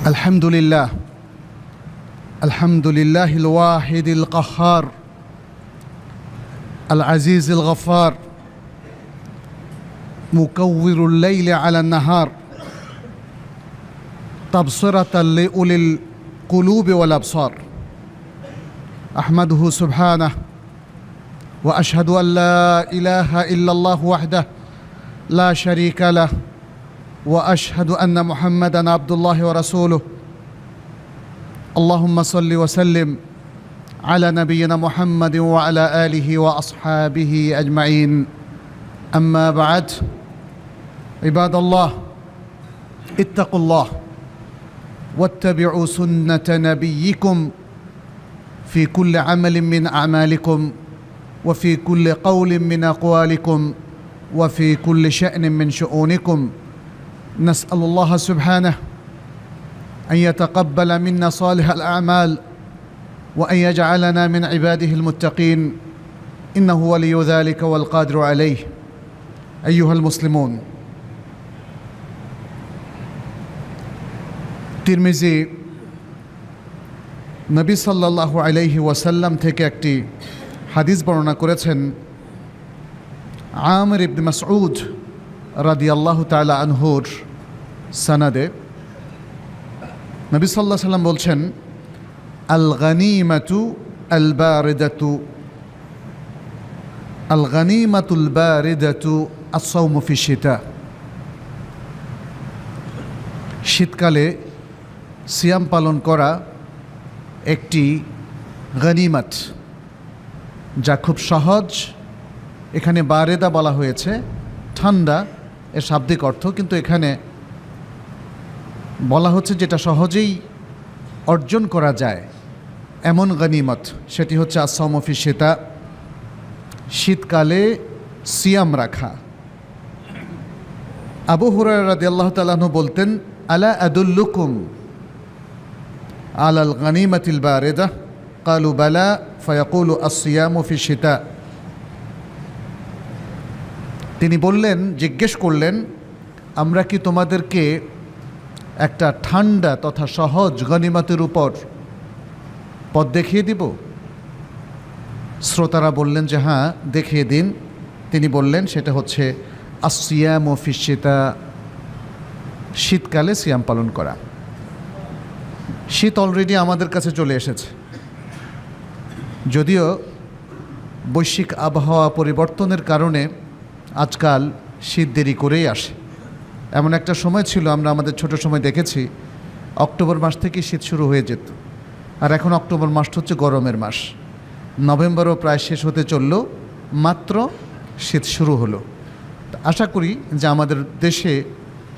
الحمد لله الواحد القهار العزيز الغفار مكور الليل على النهار تبصرة لأولي القلوب والأبصار أحمده سبحانه وأشهد أن لا إله إلا الله وحده لا شريك له وأشهد أن محمدًا عبد الله ورسوله اللهم صل وسلم على نبينا محمد وعلى آله وأصحابه أجمعين أما بعد عباد الله اتقوا الله واتبعوا سنة نبيكم في كل عمل من أعمالكم وفي كل قول من أقوالكم وفي كل شأن من شؤونكم نسأل الله سبحانه أن يتقبل منا صالح الأعمال وأن يجعلنا من عباده المتقين إنه ولي ذلك والقادر عليه أيها المسلمون তিরমিজি নবী সাল্লাল্লাহু আলাইহি ওয়াসাল্লাম থেকে একটি হাদিস বর্ণনা করেছেন আমির ইবনে মাসউদ রাদিয়াল্লাহু তাআলা আনহুর সনদে নবী সাল্লাল্লাহু আলাইহি ওয়াসাল্লাম বলছেন আল গানিমাতুল বারিদাতু আস-সাওমু ফি শিতা শীতকালে সিয়াম পালন করা একটি গনিমত যা খুব সহজ। এখানে বারেদা বলা হয়েছে ঠান্ডা এর শাব্দিক অর্থ, কিন্তু এখানে বলা হচ্ছে যেটা সহজেই অর্জন করা যায় এমন গনিমত, সেটি হচ্ছে আস-সাওমু ফি শিতা, শীতকালে সিয়াম রাখা। আবু হুরায়রা রাদিয়াল্লাহু তাআলা আনহু বলতেন আলা আদুল্লুকুম আলাল গানিমাতিল বারিদা ক্বালু বালা ফায়াকুলু আস-সিয়ামু ফি শিতা। তিনি বললেন, জিজ্ঞেস করলেন, আমরা কি তোমাদেরকে একটা ঠান্ডা তথা সহজ গনিমতের উপর পথ দেখিয়ে দিব? শ্রোতারা বললেন যে হ্যাঁ, দেখিয়ে দিন। তিনি বললেন সেটা হচ্ছে আস-সিয়ামু ফি শিতা, শীতকালে সিয়াম পালন করা। শীত অলরেডি আমাদের কাছে চলে এসেছে, যদিও বৈশ্বিক আবহাওয়া পরিবর্তনের কারণে আজকাল শীত দেরি করেই আসে। এমন একটা সময় ছিল, আমরা আমাদের ছোট সময় দেখেছি অক্টোবর মাস থেকে শীত শুরু হয়ে যেত, আর এখন অক্টোবর মাসটা হচ্ছে গরমের মাস। নভেম্বরও প্রায় শেষ হতে চলল, মাত্র শীত শুরু হলো। আশা করি যে আমাদের দেশে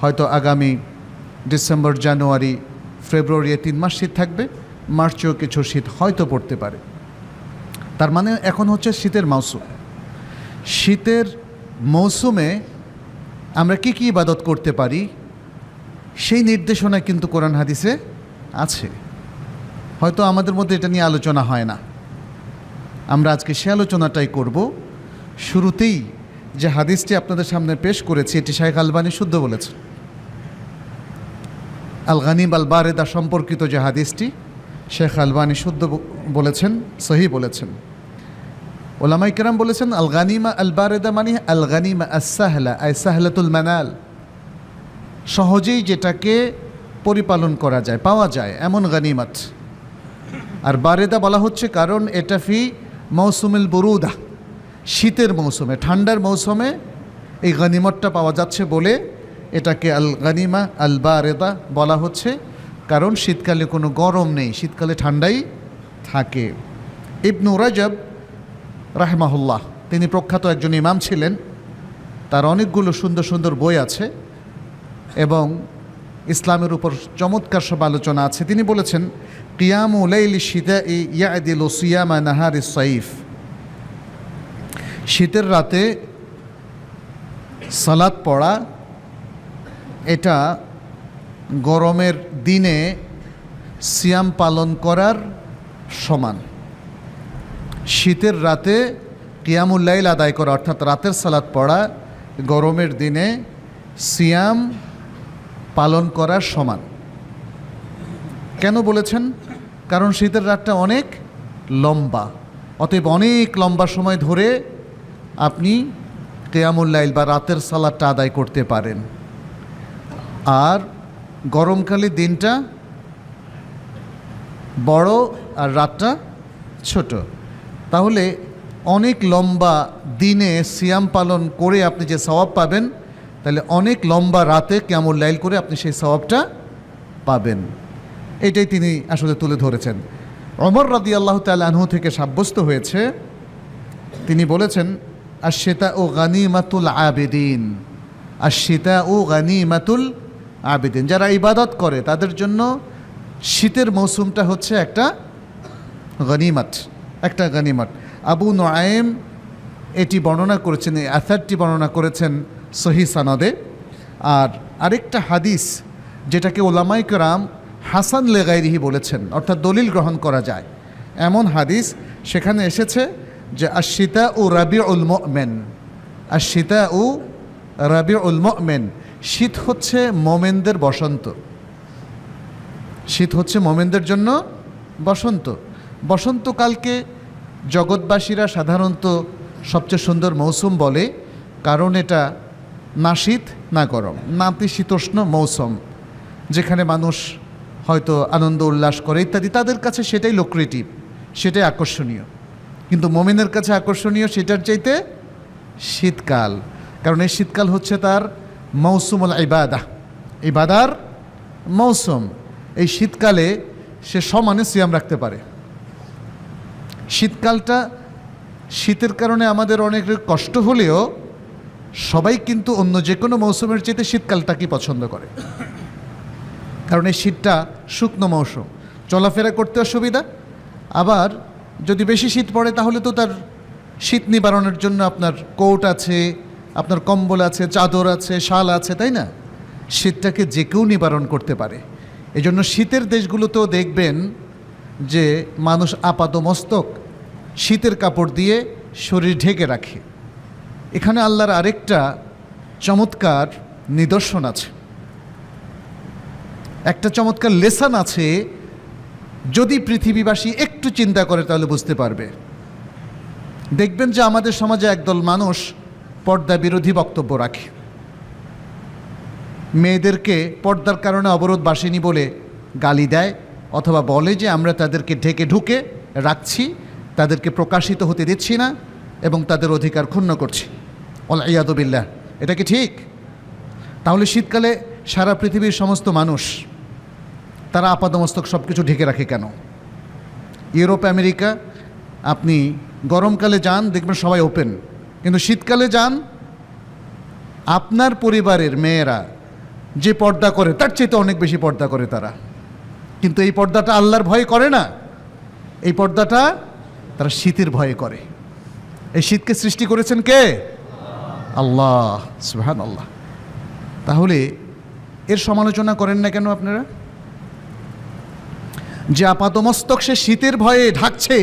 হয়তো আগামী ডিসেম্বর, জানুয়ারি, ফেব্রুয়ারি 3 মাস শীত থাকবে, মার্চেও কিছু শীত হয়তো পড়তে পারে। তার মানে এখন হচ্ছে শীতের মৌসুম। শীতের মৌসুমে আমরা কি কি ইবাদত করতে পারি সেই নির্দেশনা কিন্তু কোরআন হাদিসে আছে। হয়তো আমাদের মধ্যে এটা নিয়ে আলোচনা হয় না, আমরা আজকে সে আলোচনাটাই করব। শুরুতেই যে হাদিসটি আপনাদের সামনে পেশ করেছি, এটি শাইখ আলবানী শুদ্ধ বলেছেন। আল গানিম আল বারেদা সম্পর্কিত যে হাদিসটি শেখ আলবানী শুদ্ধ বলেছেন, সহি বলেছেন। ওলামায়ে কেরাম বলেছেন আল গানিমা আল বারেদা মানে আল গানিমা আস-সাহলা আই সাহলাতুল মানাল, সহজেই যেটাকে পরিপালন করা যায়, পাওয়া যায় এমন গানিমত। আর বারেদা বলা হচ্ছে কারণ এটা ফি মৌসুমিল বুরুদা, শীতের মৌসুমে, ঠান্ডার মৌসুমে এই গনিমতটা পাওয়া যাচ্ছে বলে এটাকে আল গানিমা আল বারেদা বলা হচ্ছে, কারণ শীতকালে কোনো গরম নেই, শীতকালে ঠান্ডাই থাকে। ইবনু রাজব রাহমাহুল্লাহ, তিনি প্রখ্যাত একজন ইমাম ছিলেন, তার অনেকগুলো সুন্দর সুন্দর বই আছে এবং ইসলামের উপর চমৎকার সব আলোচনা আছে। তিনি বলেছেন কিয়ামু লাইলি শিতাই ইয়াদিলু সিয়ামা নাহারিস সাইফ, শীতের রাতে সালাত পড়া এটা গরমের দিনে সিয়াম পালন করার সমান। শীতের রাতে কিয়ামুল লাইল আদায় করা অর্থাৎ রাতের সালাত পড়া গরমের দিনে সিয়াম পালন করার সমান। কেন বলেছেন? কারণ শীতের রাতটা অনেক লম্বা, অতএব অনেক লম্বা সময় ধরে আপনি কিয়ামুল লাইল বা রাতের সালাতটা আদায় করতে পারেন। আর গরমকালে দিনটা বড় আর রাতটা ছোট, তাহলে অনেক লম্বা দিনে সিয়াম পালন করে আপনি যে সওয়াব পাবেন, তাহলে অনেক লম্বা রাতে কিয়ামুল লাইল করে আপনি সেই সওয়াবটা পাবেন। এটাই তিনি আসলে তুলে ধরেছেন। ওমর রাদিয়াল্লাহু তাআলা আনহু থেকে সাব্যস্ত হয়েছে, তিনি বলেছেন, আশ-শিতাউ গানিমাতুল আবিদিন, আশ-শিতাউ গানিমাতুল আবিদিন। যারা ইবাদত করে তাদের জন্য শীতের মৌসুমটা হচ্ছে একটা গনিমত, একটা গনিমত। আবু নুআইম এটি বর্ণনা করেছেন, এই আসারটি বর্ণনা করেছেন সহিহ সনদে। আর আরেকটা হাদিস যেটাকে ওলামায়ে কেরাম হাসান লেগাইরিহি বলেছেন, অর্থাৎ দলিল গ্রহণ করা যায় এমন হাদিস, সেখানে এসেছে যে আশ-শিতাউ রাবিউল মুমিন, আশ-শিতাউ রাবিউল মুমিন, শীত হচ্ছে মোমেনদের বসন্ত, শীত হচ্ছে মোমেনদের জন্য বসন্ত। বসন্তকালকে জগৎবাসীরা সাধারণত সবচেয়ে সুন্দর মৌসুম বলে, কারণ এটা না শীত না গরম, নাতিশীতোষ্ণ মৌসুম, যেখানে মানুষ হয়তো আনন্দ উল্লাস করে ইত্যাদি। তাদের কাছে সেটাই লোক্রেটিভ, সেটাই আকর্ষণীয়। কিন্তু মোমেনের কাছে আকর্ষণীয় সেটার চাইতে শীতকাল, কারণ এই শীতকাল হচ্ছে তার মৌসুমুল ইবাদাহ, ইবাদার মৌসুম। এই শীতকালে সে সমানে সিয়াম রাখতে পারে। শীতকালটা, শীতের কারণে আমাদের অনেক কষ্ট হলেও সবাই কিন্তু অন্য যে কোনো মৌসুমের চাইতে শীতকালটাকে পছন্দ করে, কারণ এই শীতটা শুকনো মৌসুম, চলাফেরা করতে অসুবিধা। আবার যদি বেশি শীত পড়ে তাহলে তো তার শীত নিবারণের জন্য আপনার কোট আছে, আপনার কম্বল আছে, চাদর আছে, শাল আছে, তাই না? শীতটাকে যে কেউ নিবারণ করতে পারে। এই জন্য শীতের দেশগুলোতেও দেখবেন যে মানুষ আপাদমস্তক শীতের কাপড় দিয়ে শরীর ঢেকে রাখে। এখানে আল্লাহর আরেকটা চমৎকার নিদর্শন আছে, একটা চমৎকার লেসন আছে। যদি পৃথিবীবাসী একটু চিন্তা করে তাহলে বুঝতে পারবে। দেখবেন যে আমাদের সমাজে একদল মানুষ পর্দা বিরোধী বক্তব্য রাখে, মেয়েদেরকে পর্দার কারণে অবরোধ বাসেনি বলে গালি দেয়, অথবা বলে যে আমরা তাদেরকে ঢেকে ঢুকে রাখছি, তাদেরকে প্রকাশিত হতে দিচ্ছি না এবং তাদের অধিকার ক্ষুণ্ণ করছি। ওয়াল-ইয়াযু বিল্লাহ। এটা কি ঠিক? তাহলে শীতকালে সারা পৃথিবীর সমস্ত মানুষ তারা আপাদমস্তক সব কিছু ঢেকে রাখে কেন? ইউরোপ, আমেরিকা, আপনি গরমকালে যান দেখবেন সবাই ওপেন, কিন্তু শীতকালে যান আপনার পরিবারের মেয়েরা যে পর্দা করে তার চাইতে অনেক বেশি পর্দা করে তারা। কিন্তু এই পর্দাটা আল্লাহর ভয়ে করে না, এই পর্দাটা তারা শীতের ভয়ে করে। এই শীতকে সৃষ্টি করেছেন কে? আল্লাহ, সুবহানাল্লাহ। তাহলে এর সমালোচনা করেন না কেন আপনারা? যে আপাতমস্তক সে শীতের ভয়ে ঢাকছে,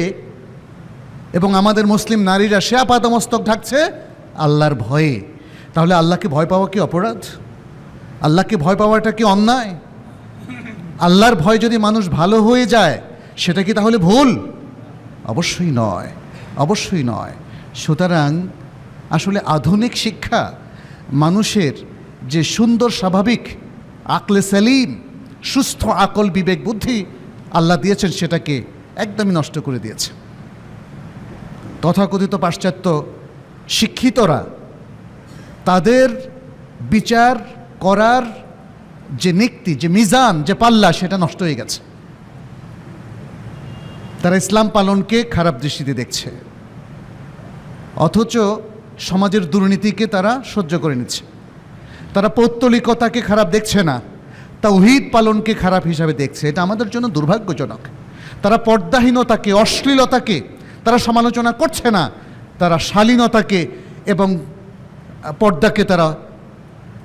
এবং আমাদের মুসলিম নারীরা সে আপাতমস্তক ঢাকছে আল্লাহর ভয়ে, তাহলে আল্লাহকে ভয় পাওয়া কি অপরাধ? আল্লাহকে ভয় পাওয়াটা কি অন্যায়? আল্লাহর ভয় যদি মানুষ ভালো হয়ে যায় সেটা কি তাহলে ভুল? অবশ্যই নয়, অবশ্যই নয়। সুতরাং আসলে আধুনিক শিক্ষা মানুষের যে সুন্দর স্বাভাবিক আকলে সালিম, সুস্থ আকল, বিবেক, বুদ্ধি আল্লাহ দিয়েছেন সেটাকে একদমই নষ্ট করে দিয়েছে। তথাকথিত পাশ্চাত্য শিক্ষিতরা তাদের বিচার করার যে নীতি, যে মিজান, যে পাল্লা, সেটা নষ্ট হয়ে গেছে। তারা ইসলাম পালনকে খারাপ দৃষ্টিতে দেখছে, অথচ সমাজের দুর্নীতিকে তারা সহ্য করে নিচ্ছে। তারা পৌত্তলিকতাকে খারাপ দেখছে না, তাওহীদ পালনকে খারাপ হিসাবে দেখছে। এটা আমাদের জন্য দুর্ভাগ্যজনক। তারা পর্দাহীনতাকে, অশ্লীলতাকে তারা সমালোচনা করছে না, তারা শালীনতাকে এবং পর্দাকে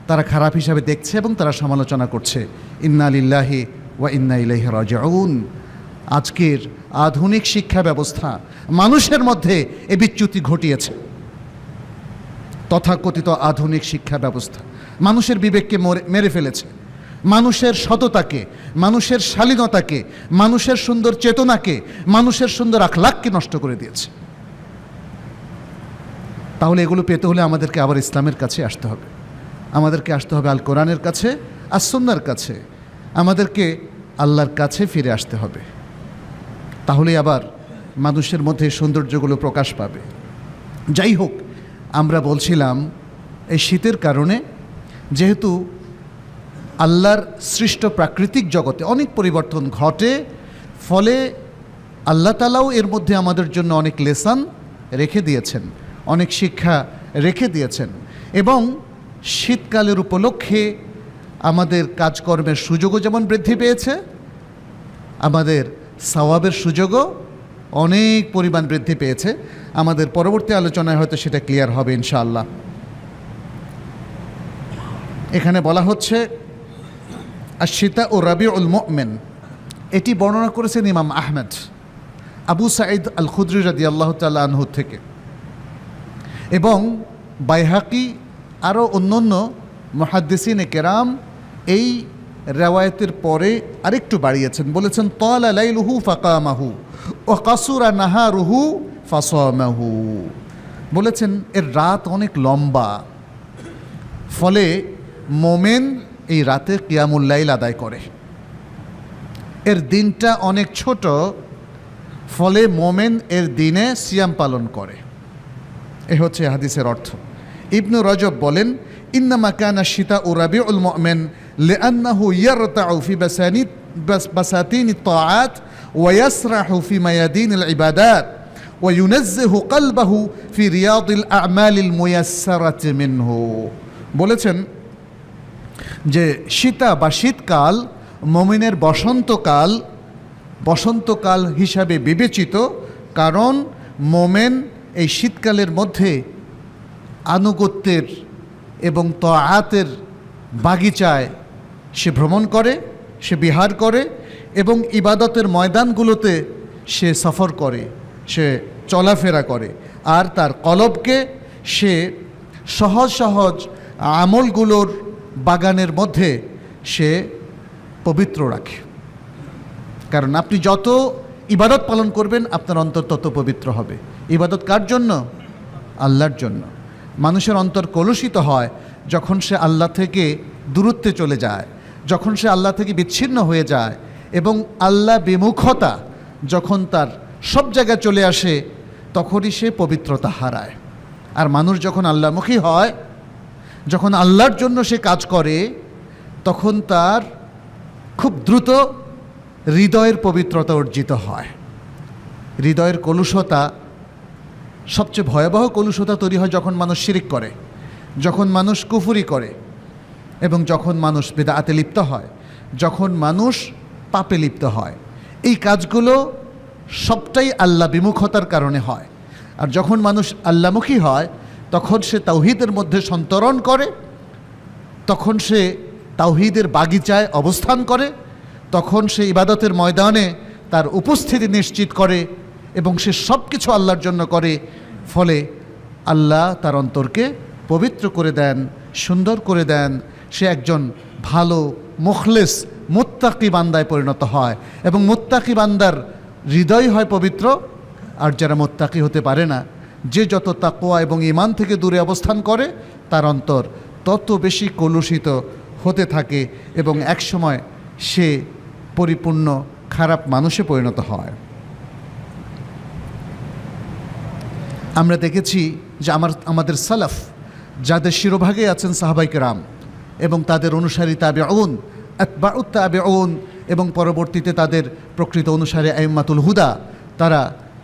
তারা খারাপ হিসাবে দেখছে এবং তারা সমালোচনা করছে। ইন্না লিল্লাহি ওয়া ইন্না ইলাইহি রাজিউন। আজকের আধুনিক শিক্ষা ব্যবস্থা মানুষের মধ্যে এ বিচ্যুতি ঘটিয়েছে। তথাকথিত আধুনিক শিক্ষা ব্যবস্থা মানুষের বিবেককে মেরে ফেলেছে। মানুষের সততাকে, মানুষের শালীনতাকে, মানুষের সুন্দর চেতনাকে, মানুষের সুন্দর আখলাককে নষ্ট করে দিয়েছে। তাহলে এগুলো পেতে হলে আমাদেরকে আবার ইসলামের কাছে আসতে হবে, আমাদেরকে আসতে হবে আল কোরআনের কাছে, আর সুন্নাহর কাছে, আমাদেরকে আল্লাহর কাছে ফিরে আসতে হবে। তাহলে আবার মানুষের মধ্যে সৌন্দর্যগুলো প্রকাশ পাবে। যাই হোক, আমরা বলছিলাম এই শীতের কারণে যেহেতু আল্লাহর সৃষ্ট প্রাকৃতিক জগতে অনেক পরিবর্তন ঘটে, ফলে আল্লাহ তাআলাও এর মধ্যে আমাদের জন্য অনেক লেসন রেখে দিয়েছেন, অনেক শিক্ষা রেখে দিয়েছেন, এবং শীতকালের উপলক্ষে আমাদের কাজকর্মের সুযোগও যেমন বৃদ্ধি পেয়েছে, আমাদের সওয়াবের সুযোগও অনেক পরিমাণ বৃদ্ধি পেয়েছে। আমাদের পরবর্তী আলোচনায় হয়তো সেটা ক্লিয়ার হবে ইনশাআল্লাহ। এখানে বলা হচ্ছে আশ-শিতা ও রাবিউল মুমিন, এটি বর্ণনা করেছেন ইমাম আহমেদ আবু সাঈদ আল খুদরি রাদিয়াল্লাহু তাআলা আনহু থেকে, এবং বাইহাকি আরও অন্যান্য মুহাদ্দিসিনে কেরাম এই রেওয়ায়েতের পরে আরেকটু বাড়িয়েছেন, বলেছেন তালা লাইলুহু ফাকামাহু ওয়া কাসুরা নাহারুহু ফাসামাহু, বলেছেন এর রাত অনেক লম্বা, ফলে মোমেন এই রাতে কিয়ামুল লাইল আদায় করে। এর দিনটা অনেক ছোট, ফলে মোমেন এর দিনে সিয়াম পালন করে। এ হচ্ছে হাদিসের অর্থ। ইবনু রজব বলেন ইন্নামা কানা শিতাউ রাবিউল মুমিন লিআন্নাহু ইয়ারতাউ ফি বাসাতিনিত তাআত ওয়া ইয়াসরাহু ফি মায়াদিনিল ইবাদাত ওয়া ইউনাজ্জিহু কলবাহু ফি রিয়াদিল আ'মালিল মুয়াসসারাতি মিনহু। বলেছেন যে শীতা বা শীতকাল মুমিনের বসন্তকাল হিসাবে বিবেচিত, কারণ মোমেন এই শীতকালের মধ্যে আনুগত্যের এবং তাআতের বাগিচায় সে ভ্রমণ করে, সে বিহার করে, এবং ইবাদতের ময়দানগুলোতে সে সফর করে, সে চলাফেরা করে, আর তার কলবকে সে সহজ সহজ আমলগুলোর বাগানের মধ্যে সে পবিত্র রাখে। কারণ আপনি যত ইবাদত পালন করবেন আপনার অন্তর তত পবিত্র হবে। ইবাদত কার জন্য? আল্লাহর জন্য। মানুষের অন্তর কলুষিত হয় যখন সে আল্লাহ থেকে দূরত্বে চলে যায়, যখন সে আল্লাহ থেকে বিচ্ছিন্ন হয়ে যায়, এবং আল্লাহ বিমুখতা যখন তার সব জায়গায় চলে আসে, তখনই সে পবিত্রতা হারায়। আর মানুষ যখন আল্লাহমুখী হয়, যখন আল্লাহর জন্য সে কাজ করে, তখন তার খুব দ্রুত হৃদয়ের পবিত্রতা অর্জিত হয়। হৃদয়ের কলুষতা, সবচেয়ে ভয়াবহ কলুষতা তৈরি হয় যখন মানুষ শিরিক করে, যখন মানুষ কুফরি করে, এবং যখন মানুষ বিদআতে লিপ্ত হয়, যখন মানুষ পাপে লিপ্ত হয়। এই কাজগুলো সবটাই আল্লাহ বিমুখতার কারণে হয়। আর যখন মানুষ আল্লাহমুখী হয়, তখন সে তাওহীদের মধ্যে সন্তরণ করে, তখন সে তাওহীদের বাগিচায় অবস্থান করে, তখন সে ইবাদতের ময়দানে তার উপস্থিতি নিশ্চিত করে, এবং সে সব কিছু আল্লাহর জন্য করে। ফলে আল্লাহ তার অন্তরকে পবিত্র করে দেন, সুন্দর করে দেন। সে একজন ভালো মুখলেস মুত্তাকি বান্দায় পরিণত হয়, এবং মুত্তাকি বান্দার হৃদয় হয় পবিত্র। আর যারা মুত্তাকি হতে পারে না, যে যত তাকওয়া এবং ঈমান থেকে দূরে অবস্থান করে, তার অন্তর তত বেশি কলুষিত হতে থাকে, এবং একসময় সে পরিপূর্ণ খারাপ মানুষে পরিণত হয়। আমরা দেখেছি যে আমাদের সালাফ, যাদের শিরোভাগে আছেন সাহাবায়ে কেরাম এবং তাদের অনুসারী তাবেউন, আতবাউত তাবেউন, এবং পরবর্তীতে তাদের প্রকৃত অনুসারী আইম্মাতুল হুদা, তারা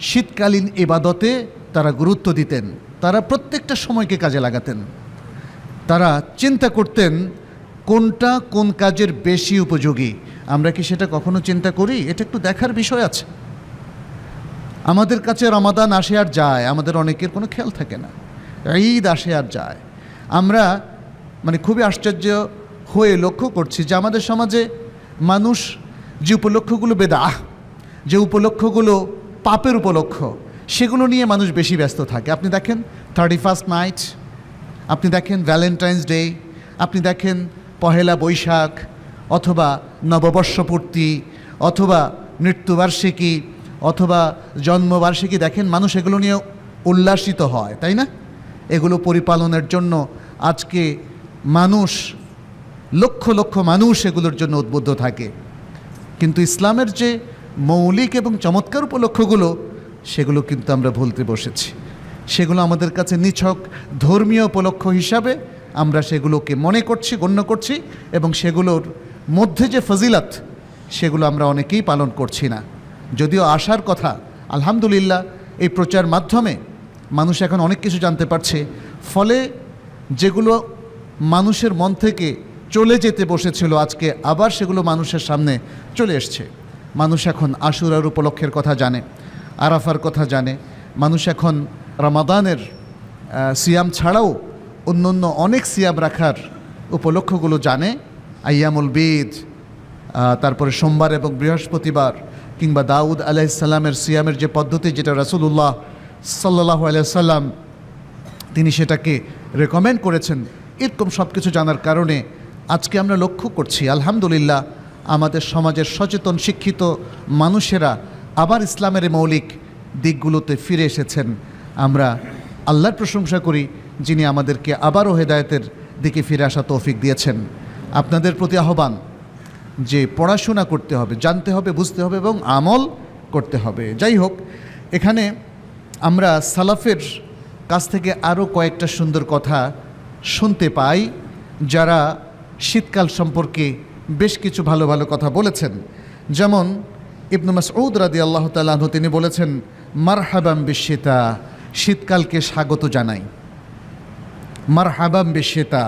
শীতকালীন ইবাদতে তারা গুরুত্ব দিতেন। তারা প্রত্যেকটা সময়কে কাজে লাগাতেন। তারা চিন্তা করতেন কোনটা কোন কাজের বেশি উপযোগী। আমরা কি সেটা কখনো চিন্তা করি? এটা একটু দেখার বিষয় আছে। আমাদের কাছে রমাদান আসে আর যায়, আমাদের অনেকের কোনো খেয়াল থাকে না। ঈদ আসে আর যায়। আমরা খুবই আশ্চর্য হয়ে লক্ষ্য করছি যে আমাদের সমাজে মানুষ যে উপলক্ষগুলো বেদাহ, যে উপলক্ষগুলো পাপের উপলক্ষ, সেগুলো নিয়ে মানুষ বেশি ব্যস্ত থাকে। আপনি দেখেন 31st নাইট, আপনি দেখেন ভ্যালেন্টাইন্স ডে, আপনি দেখেন পহেলা বৈশাখ, অথবা নববর্ষপূর্তি অথবা মৃত্যুবার্ষিকী অথবা জন্মবার্ষিকী, দেখেন মানুষ এগুলো নিয়ে উল্লাসিত হয়, তাই না? এগুলো পরিপালনের জন্য আজকে মানুষ লক্ষ লক্ষ মানুষ এগুলোর জন্য উদ্বুদ্ধ থাকে। কিন্তু ইসলামের যে মৌলিক এবং চমৎকার উপলক্ষগুলো, সেগুলো কিন্তু আমরা ভুলতে বসেছি। সেগুলো আমাদের কাছে নিছক ধর্মীয় উপলক্ষ হিসাবে আমরা সেগুলোকে মনে করছি, গণ্য করছি, এবং সেগুলোর মধ্যে যে ফজিলত সেগুলো আমরা অনেকেই পালন করছি না। যদিও আসার কথা, আলহামদুলিল্লাহ এই প্রচার মাধ্যমে মানুষ এখন অনেক কিছু জানতে পারছে, ফলে যেগুলো মানুষের মন থেকে চলে যেতে বসেছিল আজকে আবার সেগুলো মানুষের সামনে চলে এসছে। মানুষ এখন আশুরার উপলক্ষের কথা জানে, আরাফার কথা জানে, মানুষ এখন রমাদানের সিয়াম ছাড়াও অন্য অনেক সিয়াম রাখার উপলক্ষগুলো জানে। আইয়ামুল বীদ, তারপরে সোমবার এবং বৃহস্পতিবার, কিংবা দাউদ আলাইহিসসালামের সিয়ামের যে পদ্ধতি, যেটা রাসূলুল্লাহ সাল্লাল্লাহু আলাইহি সাল্লাম তিনি সেটাকে রেকমেন্ড করেছেন, এরকম সব কিছু জানার কারণে আজকে আমরা লক্ষ্য করছি আলহামদুলিল্লাহ আমাদের সমাজের সচেতন শিক্ষিত মানুষেরা আবার ইসলামের মৌলিক দিকগুলোতে ফিরে এসেছেন। আমরা আল্লাহর প্রশংসা করি যিনি আমাদেরকে আবারও হেদায়েতের দিকে ফিরে আসা তৌফিক দিয়েছেন। আপনাদের প্রতি আহ্বান যে পড়াশোনা করতে হবে, জানতে হবে, বুঝতে হবে এবং আমল করতে হবে। যাই হোক, এখানে আমরা সালাফের কাছ থেকে আরও কয়েকটা সুন্দর কথা শুনতে পাই, যারা শীতকাল সম্পর্কে বেশ কিছু ভালো ভালো কথা বলেছেন। যেমন ইবনে মাসউদ রাদিয়াল্লাহু তাআলা আনহু তিনি বলেছেন, মারহাবাম বিশশিতা, শীতকালকে স্বাগত জানাই। মারহাবাম বিশশিতা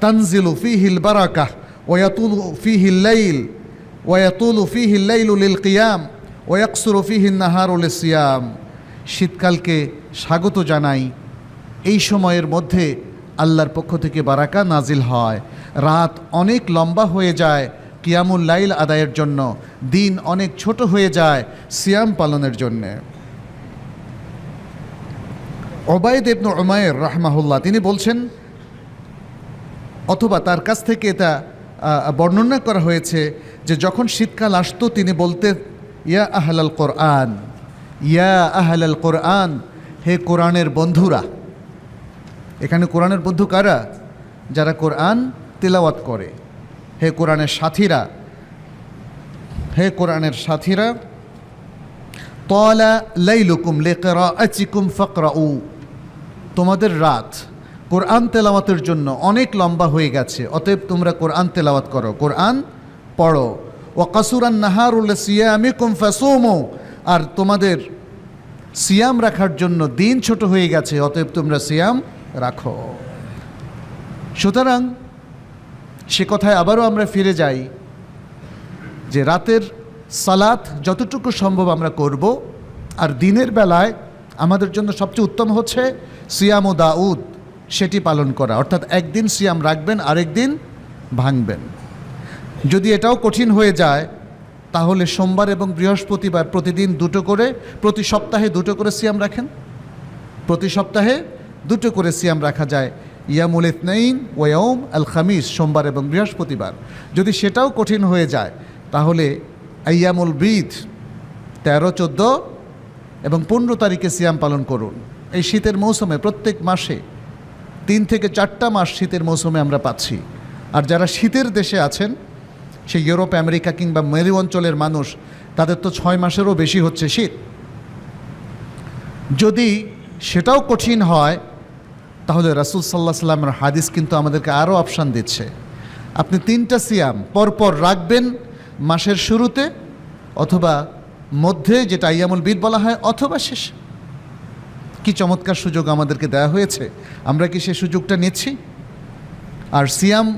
তানজিলু ফীহিল বারাকাহ ওয়া ইয়াতুলু ফীহিল লাইল ওয়া ইয়াতুলু ফীহিল লাইলু লিল কিয়াম ওয়া ইয়াকসুরু ফীহিন নাহারু লিসিয়াম। শীতকালকে স্বাগত জানাই, এই সময়ের মধ্যে আল্লাহর পক্ষ থেকে বারাকা নাজিল হয়, রাত অনেক লম্বা হয়ে যায় কিয়ামুল লাইল আদায়ের জন্য, দিন অনেক ছোট হয়ে যায় সিয়াম পালনের জন্যে। ওবায়দ ইবনে উমাইর রাহমাহুল্লাহ তিনি বলছেন, অথবা তার কাছ থেকে এটা বর্ণনা করা হয়েছে যে যখন শীতকাল আসতো তিনি বলতেন, ইয়া আহলাল কোরআন, ইয়া আহলাল কোরআন, হে কোরআনের বন্ধুরা। এখানে কোরআনের বন্ধু কারা? যারা কোরআন তিলাওয়াত করে। হে কোরআনের সাথীরা, হে কোরআনের সাথীরা, তালা লাইলুকুম লিকিরাআতিকুম ফাকরাউ, তোমাদের রাত কোরআন তেলাওয়াতের জন্য অনেক লম্বা হয়ে গেছে, অতএব তোমরা কোরআন তেলাওয়াত করো, কোরআন পড়ো। ওয়া কাসুরান নাহারু লিসিয়ামিকুম ফাসুমু, আর তোমাদের সিয়াম রাখার জন্য দিন ছোট হয়ে গেছে, অতএব তোমরা সিয়াম রাখো। সুতরাং সে কথায় আবারও আমরা ফিরে যাই যে রাতের সালাত যতটুকু সম্ভব আমরা করব, আর দিনের বেলায় আমাদের জন্য সবচেয়ে উত্তম হচ্ছে সিয়াম ও দাউদ, সেটি পালন করা, অর্থাৎ একদিন সিয়াম রাখবেন আরেক দিন ভাঙবেন। যদি এটাও কঠিন হয়ে যায় তাহলে সোমবার এবং বৃহস্পতিবার প্রতিদিন দুটো করে, প্রতি সপ্তাহে দুটো করে সিয়াম রাখেন, প্রতি সপ্তাহে দুটো করে সিয়াম রাখা যায়। ইয়ামুল ইতনাইন ওয়া ইয়াউম আল খামিস, সোমবার এবং বৃহস্পতিবার। যদি সেটাও কঠিন হয়ে যায় তাহলে আইয়ামুল বীদ 13, 14 এবং 15 তারিখে সিয়াম পালন করুন। এই শীতের মৌসুমে প্রত্যেক মাসে 3 থেকে 4টা মাস শীতের মৌসুমে আমরা পাচ্ছি। আর যারা শীতের দেশে আছেন, সেই ইউরোপ, আমেরিকা কিংবা মেরু অঞ্চলের মানুষ, তাদের তো 6 মাসেরও বেশি হচ্ছে শীত। যদি সেটাও কঠিন হয় তাহলে রাসূল সাল্লাল্লাহু আলাইহি ওয়াসাল্লামের হাদিস কিন্তু আমাদেরকে আরও অপশান দিচ্ছে। আপনি 3টা সিয়াম পরপর রাখবেন মাসের শুরুতে, অথবা মধ্যে যেটা আইয়ামুল বীদ বলা হয়, অথবা শেষ। কি চমৎকার সুযোগ আমাদেরকে দেওয়া হয়েছে, আমরা কি সে সুযোগটা নিচ্ছি? আর সিয়াম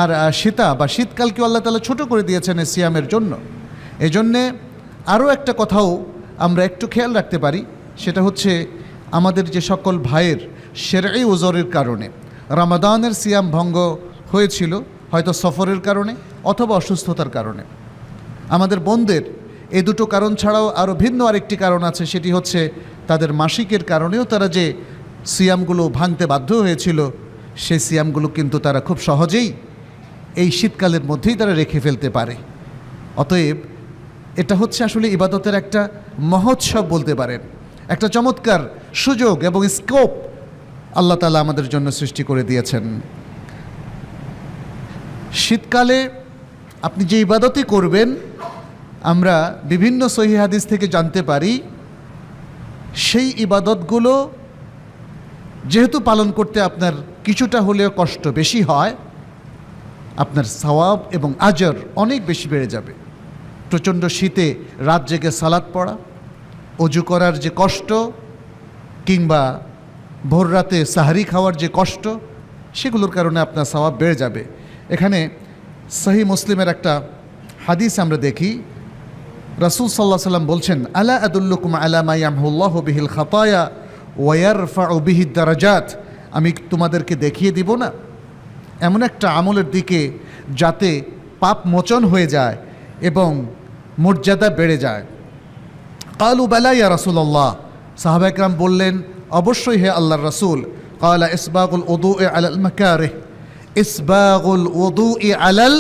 আর শীতা বা শীতকালকে আল্লাহ তাআলা ছোট করে দিয়েছেন এই সিয়ামের জন্য। এজন্যে আরও একটা কথাও আমরা একটু খেয়াল রাখতে পারি, সেটা হচ্ছে আমাদের যে সকল ভাইয়ের শরঈ উযরের কারণে রমাদানের সিয়াম ভঙ্গ হয়েছিল, হয়তো সফরের কারণে অথবা অসুস্থতার কারণে। আমাদের বোনদের এই দুটো কারণ ছাড়াও আরও ভিন্ন আরেকটি কারণ আছে, সেটি হচ্ছে তাদের মাসিকের কারণেও তারা যে সিয়ামগুলো ভাঙতে বাধ্য হয়েছিল, সেই সিয়ামগুলো কিন্তু তারা খুব সহজেই এই শীতকালের মধ্যেই তারা রেখে ফেলতে পারে। অতএব এটা হচ্ছে আসলে ইবাদতের একটা মহোৎসব বলতে পারেন, একটা চমৎকার সুযোগ এবং স্কোপ আল্লাহ তাআলা আমাদের জন্য সৃষ্টি করে দিয়েছেন। শীতকালে আপনি যে ইবাদতই করবেন, আমরা বিভিন্ন সহিহ হাদিস থেকে জানতে পারি সেই ইবাদতগুলো যেহেতু পালন করতে আপনার কিছুটা হলেও কষ্ট বেশি হয়, আপনার সওয়াব এবং আজর অনেক বেশি বেড়ে যাবে। প্রচণ্ড শীতে রাত জেগে সালাত পড়া, অজু করার যে কষ্ট, কিংবা ভোর রাতে সাহারি খাওয়ার যে কষ্ট, সেগুলোর কারণে আপনার সওয়াব বেড়ে যাবে। এখানে সহিহ মুসলিমের একটা হাদিস আমরা দেখি, রাসূল সাল্লাল্লাহু আলাইহি সাল্লাম বলছেন, আলা আদুল্লুকুম আলা মা ইয়ামহুল্লাহু বিহিল খাতায়া ওয়া ইয়ারফাউ বিহিদ দারাজাত, আমি তোমাদেরকে দেখিয়ে দিব না এমন একটা আমলের দিকে যাতে পাপ মোচন হয়ে যায় এবং মর্যাদা বেড়ে যায়। কালু বালা ইয়া রাসূলুল্লাহ, সাহাবা একরাম বললেন, অবশ্যই হে আল্লাহর রাসূল। ক্বালা ইসবাগুল উযুই আলাল মাকারিহ, ইসবাগুল উযুই আলাল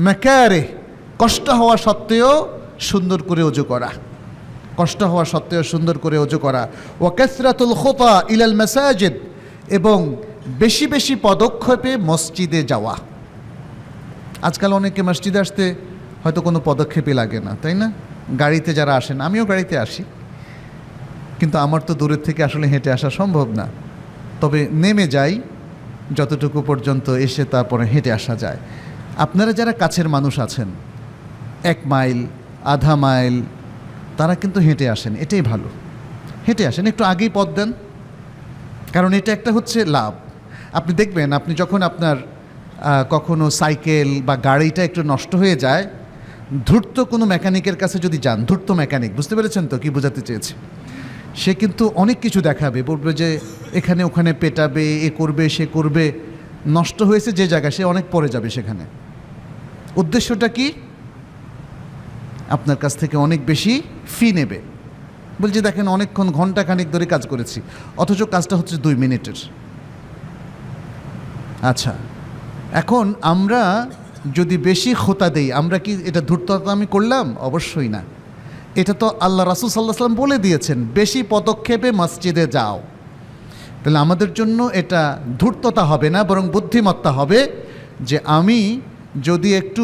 মাকারিহ, কষ্ট হওয়া সত্ত্বেও সুন্দর করে ওযু করা, কষ্ট হওয়া সত্ত্বেও সুন্দর করে ওযু করা। ওয়া কাসরাতুল খুতা ইলাল মাসাজিদ, এবং বেশি বেশি পদক্ষেপে মসজিদে যাওয়া। আজকাল অনেকে মসজিদে আসতে হয়তো কোনো পদক্ষেপই লাগে না, তাই না? গাড়িতে যারা আসেন, আমিও গাড়িতে আসি, কিন্তু আমার তো দূরের থেকে আসলে হেঁটে আসা সম্ভব না। তবে নেমে যাই যতটুকু পর্যন্ত, এসে তারপরে হেঁটে আসা যায়। আপনারা যারা কাছের মানুষ আছেন, 1 মাইল, আধা মাইল, তারা কিন্তু হেঁটে আসেন, এটাই ভালো। হেঁটে আসেন, একটু আগেই পথ দেন, কারণ এটা একটা হচ্ছে লাভ। আপনি দেখবেন, আপনি যখন আপনার কখনো সাইকেল বা গাড়িটা একটু নষ্ট হয়ে যায়, ধূর্ত কোনো মেকানিকের কাছে যদি যান, ধূর্ত মেকানিক, বুঝতে পেরেছেন তো কি বোঝাতে চেয়েছে? সে কিন্তু অনেক কিছু দেখাবে, বলবে যে এখানে ওখানে পেটাবে, এ করবে সে করবে, নষ্ট হয়েছে যে জায়গায়, সে অনেক পরে যাবে সেখানে। উদ্দেশ্যটা কি? আপনার কাছ থেকে অনেক বেশি ফি নেবে। বলছে দেখেন অনেকক্ষণ, ঘন্টা খানিক ধরে কাজ করেছি, অথচ কাজটা হচ্ছে 2 মিনিটের। আচ্ছা, এখন আমরা যদি বেশি খোতা দেই, আমরা কি এটা ধূর্ততা আমি করলাম? অবশ্যই না। এটা তো আল্লাহ রাসূল সাল্লাল্লাহু আলাইহি ওয়াসাল্লাম বলে দিয়েছেন, বেশি পদক্ষেপে মসজিদে যাও। তাহলে আমাদের জন্য এটা ধূর্ততা হবে না, বরং বুদ্ধিমত্তা হবে যে আমি যদি একটু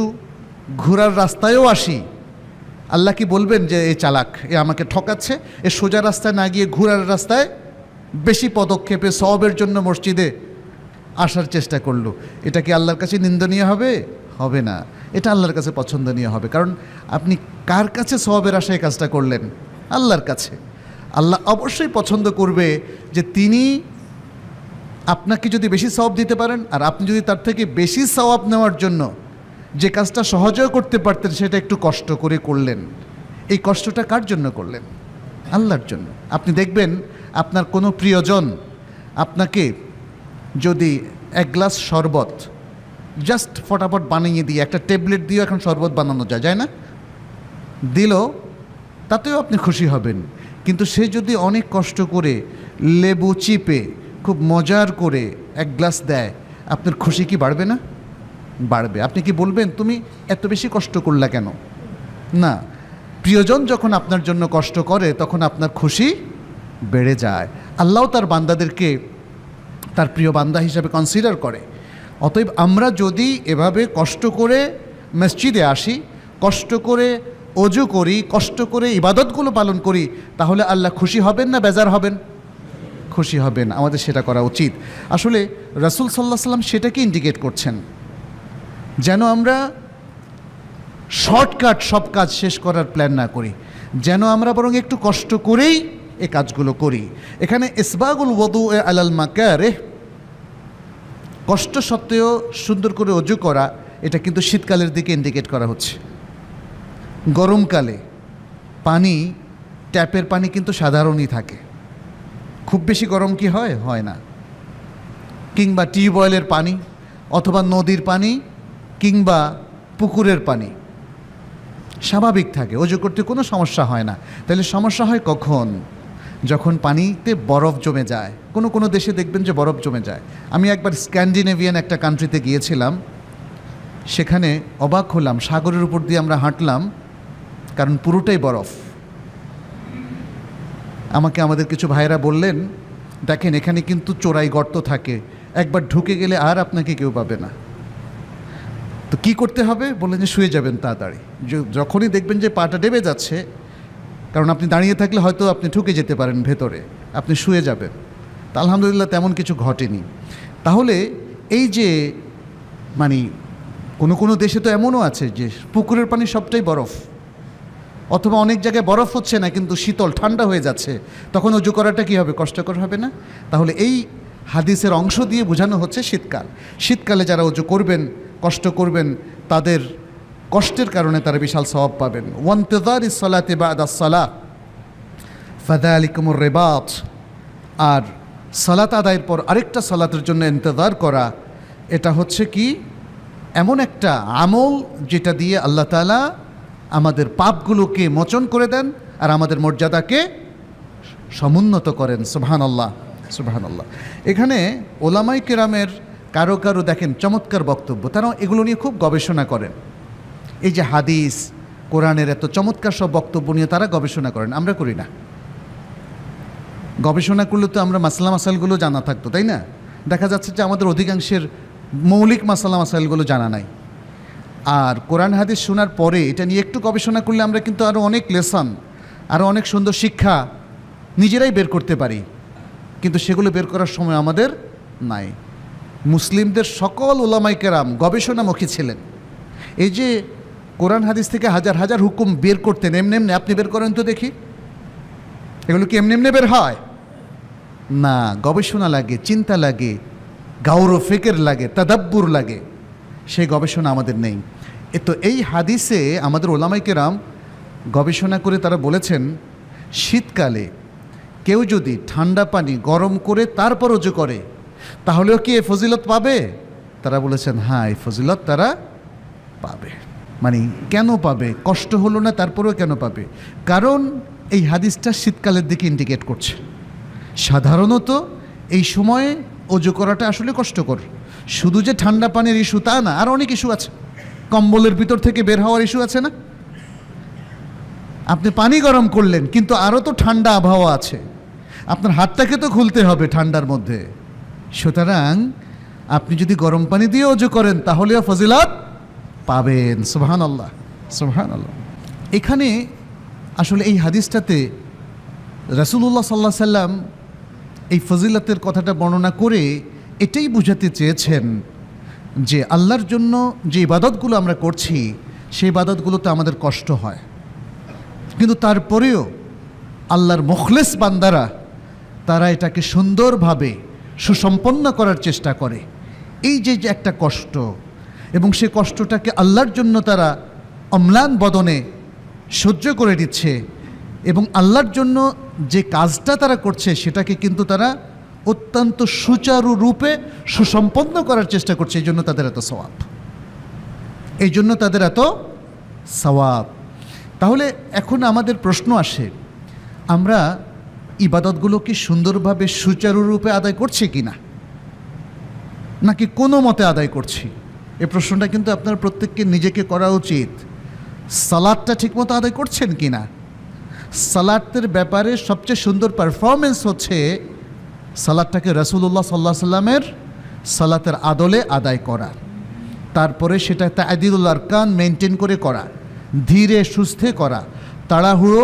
ঘোরার রাস্তায়ও আসি, আল্লাহ কি বলবেন যে এই চালাক, এ আমাকে ঠকাচ্ছে, এ সোজা রাস্তায় না গিয়ে ঘোরার রাস্তায় বেশি পদক্ষেপে সওয়াবের জন্য মসজিদে আসার চেষ্টা করলো? এটা কি আল্লাহর কাছে নিন্দনীয় হবে? হবে না। এটা আল্লাহর কাছে পছন্দনীয় হবে, কারণ আপনি কার কাছে সওয়াবের আশায় কাজটা করলেন? আল্লাহর কাছে। আল্লাহ অবশ্যই পছন্দ করবে যে তিনি আপনাকে যদি বেশি সওয়াব দিতে পারেন, আর আপনি যদি তার থেকে বেশি সওয়াব নেওয়ার জন্য যে কাজটা সহজেও করতে পারতেন সেটা একটু কষ্ট করে করলেন। এই কষ্টটা কার জন্য করলেন? আল্লাহর জন্য। আপনি দেখবেন আপনার কোনো প্রিয়জন আপনাকে যদি 1 গ্লাস শরবত জাস্ট ফটাফট বানিয়ে দিয়ে, একটা ট্যাবলেট দিয়েও এখন শরবত বানানো যায় না, দিল, তাতেও আপনি খুশি হবেন। কিন্তু সে যদি অনেক কষ্ট করে লেবু চিপে খুব মজার করে 1 গ্লাস দেয়, আপনার খুশি কি বাড়বে না? বাড়বে। আপনি কি বলবেন তুমি এত বেশি কষ্ট করলা কেন? না, প্রিয়জন যখন আপনার জন্য কষ্ট করে তখন আপনার খুশি বেড়ে যায়। আল্লাহ তার বান্দাদেরকে তার প্রিয় বান্দা হিসাবে কনসিডার করে। অতএব আমরা যদি এভাবে কষ্ট করে মসজিদে আসি, কষ্ট করে ওযু করি, কষ্ট করে ইবাদতগুলো পালন করি, তাহলে আল্লাহ খুশি হবেন না বেজার হবেন? খুশি হবেন। আমাদের সেটা করা উচিত। আসলে রাসূল সাল্লাল্লাহু আলাইহি সাল্লাম সেটাকে ইন্ডিকেট করছেন, যেন আমরা শর্টকাট সব কাজ শেষ করার প্ল্যান না করি, যেন আমরা বরং একটু কষ্ট করেই এই কাজগুলো করি। এখানে ইসবাগুল ওযুই আলাল মাকারিহ, কষ্ট সত্ত্বেও সুন্দর করে ওযু করা, এটা কিন্তু শীতকালের দিকে ইন্ডিকেট করা হচ্ছে। গরমকালে পানি, ট্যাপের পানি কিন্তু সাধারণই থাকে, খুব বেশি গরম কি হয়? হয় না। কিংবা টিউবওয়েলের পানি, অথবা নদীর পানি, কিংবা পুকুরের পানি স্বাভাবিক থাকে, ওযু করতে কোনো সমস্যা হয় না। তাহলে সমস্যা হয় কখন? যখন পানিতে বরফ জমে যায়। কোনো কোনো দেশে দেখবেন যে বরফ জমে যায়। আমি একবার স্ক্যান্ডিনেভিয়ান একটা কান্ট্রিতে গিয়েছিলাম, সেখানে অবাক হলাম, সাগরের উপর দিয়ে আমরা হাঁটলাম, কারণ পুরোটাই বরফ। আমাকে আমাদের কিছু ভাইয়েরা বললেন, দেখেন এখানে কিন্তু চোরাই গর্ত থাকে, একবার ঢুকে গেলে আর আপনাকে কেউ পাবে না। তো কি করতে হবে? বললেন যে শুয়ে যাবেন তাড়াতাড়ি, যখনই দেখবেন যে পাটা ডেবে যাচ্ছে, কারণ আপনি দাঁড়িয়ে থাকলে হয়তো আপনি ঠুকে যেতে পারেন ভেতরে, আপনি শুয়ে যাবেন। তা আলহামদুলিল্লাহ তেমন কিছু ঘটেনি। তাহলে এই যে মানে কোনো দেশে তো এমনও আছে যে পুকুরের পানি সবটাই বরফ, অথবা অনেক জায়গায় বরফ হচ্ছে না কিন্তু শীতল ঠান্ডা হয়ে যাচ্ছে, তখন অজু করাটা কী হবে? কষ্টকর হবে না? তাহলে এই হাদিসের অংশ দিয়ে বোঝানো হচ্ছে শীতকালে যারা অজু করবেন, কষ্ট করবেন, তাদের কষ্টের কারণে তারা বিশাল সওয়াব পাবেন। ওয়ান্তিযারিস সালাতি বা'দাস সালাহ ফাযালিকুমুর রিবাত, আর সালাত আদায়ের পর আরেকটা সালাতের জন্য ইন্তজার করা, এটা হচ্ছে কি এমন একটা আমল যেটা দিয়ে আল্লাহ তাআলা আমাদের পাপগুলোকে মোচন করে দেন আর আমাদের মর্যাদাকে সমুন্নত করেন। সুবহানাল্লাহ, সুবহানাল্লাহ। এখানে ওলামায়ে কেরামের কারো কারো দেখেন চমৎকার বক্তব্য, তারা এগুলো নিয়ে খুব গবেষণা করেন। এই যে হাদিস কোরআনের এত চমৎকার সব বক্তব্য নিয়ে তারা গবেষণা করেন, আমরা করি না। গবেষণা করলে তো আমরা মাসাইলগুলো জানা থাকতো, তাই না? দেখা যাচ্ছে যে আমাদের অধিকাংশের মৌলিক মাসাইলগুলো জানা নাই। আর কোরআন হাদিস শোনার পরে এটা নিয়ে একটু গবেষণা করলে আমরা কিন্তু আরও অনেক লেসন, আরও অনেক সুন্দর শিক্ষা নিজেরাই বের করতে পারি, কিন্তু সেগুলো বের করার সময় আমাদের নাই। মুসলিমদের সকল উলামায়ে কেরাম গবেষণামুখী ছিলেন। এই যে কোরআন হাদিস থেকে হাজার হাজার হুকুম বের করতেন, এমনি আপনি বের করেন তো দেখি, এগুলো কি এমনি বের হয়? না, গবেষণা লাগে, চিন্তা লাগে, গাউর ফিকির লাগে, তাদাব্বুর লাগে। সেই গবেষণা আমাদের নেই। তো এই হাদিসে আমাদের উলামায়ে কেরাম গবেষণা করে তারা বলেছেন, শীতকালে কেউ যদি ঠান্ডা পানি গরম করে তারপর ওযু করে তাহলেও কি এ ফজিলত পাবে? তারা বলেছেন হ্যাঁ, এই ফজিলত তারা পাবে। মানে কেন পাবে? কষ্ট হলো না তারপরেও কেন পাবে? কারণ এই হাদিসটা শীতকালের দিকে ইন্ডিকেট করছে। সাধারণত এই সময়ে ওযু করাটা আসলে কষ্টকর। শুধু যে ঠান্ডা পানির ইস্যু তা না, আর অনেক ইস্যু আছে। কম্বলের ভিতর থেকে বের হওয়ার ইস্যু আছে না? আপনি পানি গরম করলেন কিন্তু আরও তো ঠান্ডা আবহাওয়া আছে, আপনার হাতটাকে তো খুলতে হবে ঠান্ডার মধ্যে। সুতরাং আপনি যদি গরম পানি দিয়ে ওযু করেন তাহলেও ফজিলত পাবেন। সুবহানাল্লাহ, সুবহানাল্লাহ। এখানে আসলে এই হাদিসটাতে রাসূলুল্লাহ সাল্লাল্লাহু আলাইহি সাল্লাম এই ফজিলতের কথাটা বর্ণনা করে এটাই বুঝাতে চেয়েছেন যে আল্লাহর জন্য যে ইবাদতগুলো আমরা করছি সেই ইবাদতগুলোতে আমাদের কষ্ট হয়, কিন্তু তারপরেও আল্লাহর মুখলেস বান্দারা তারা এটাকে সুন্দরভাবে সুসম্পন্ন করার চেষ্টা করে। এই যে একটা কষ্ট, এবং সে কষ্টটাকে আল্লাহর জন্য তারা অম্লান বদনে সহ্য করে দিচ্ছে, এবং আল্লাহর জন্য যে কাজটা তারা করছে সেটাকে কিন্তু তারা অত্যন্ত সুচারু রূপে সুসম্পন্ন করার চেষ্টা করছে। এই জন্য তাদের এত সওয়াব, এই জন্য তাদের এত সওয়াব। তাহলে এখন আমাদের প্রশ্ন আসে, আমরা ইবাদতগুলোকে সুন্দরভাবে সুচারুরূপে আদায় করছি কি না, নাকি কোনো মতে আদায় করছি? এই প্রশ্নটা কিন্তু আপনার প্রত্যেককে নিজেকে করা উচিত। সালাদটা ঠিকমতো আদায় করছেন কি না? সালাতের ব্যাপারে সবচেয়ে সুন্দর পারফরমেন্স হচ্ছে সালাদটাকে রাসূলুল্লাহ সাল্লাল্লাহু আলাইহি সাল্লামের সালাতের আদলে আদায় করা, তারপরে সেটা তা'দীলুল আরকান মেনটেন করে করা, ধীরে সুস্থে করা, তাড়াহুড়ো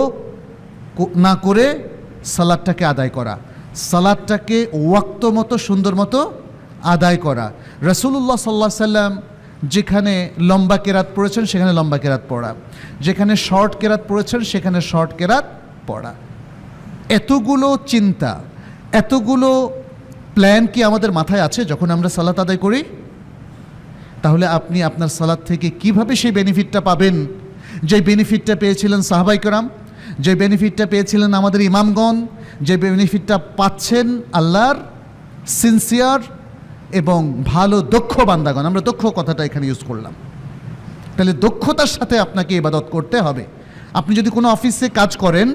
না করে সালাদটাকে আদায় করা, সালাদটাকে ওয়াক্ত মতো সুন্দর মতো আদায় করা। রাসূলুল্লাহ সাল্লাল্লাহু আলাইহি সাল্লাম যেখানে লম্বা কেরাত পড়েছেন সেখানে লম্বা কেরাত পড়া, যেখানে শর্ট কেরাত পড়েছেন সেখানে শর্ট কেরাত পড়া। এতগুলো চিন্তা, এতগুলো প্ল্যান কি আমাদের মাথায় আছে যখন আমরা সালাত আদায় করি? তাহলে আপনি আপনার সালাত থেকে কিভাবে সেই বেনিফিটটা পাবেন, যে বেনিফিটটা পেয়েছিলেন সাহাবায়ে কেরাম, যে বেনিফিটটা পেয়েছিলেন আমাদের ইমামগণ, যে বেনিফিটটা পাচ্ছেন আল্লাহর সিনসিয়ার এবং ভালো দক্ষ বান্দাগণ। আমরা দক্ষ কথাটা এখানে ইউজ করলাম। তাহলে দক্ষতার সাথে আপনাকে ইবাদত করতে হবে। আপনি যদি কোনো অফিসে কাজ করেন,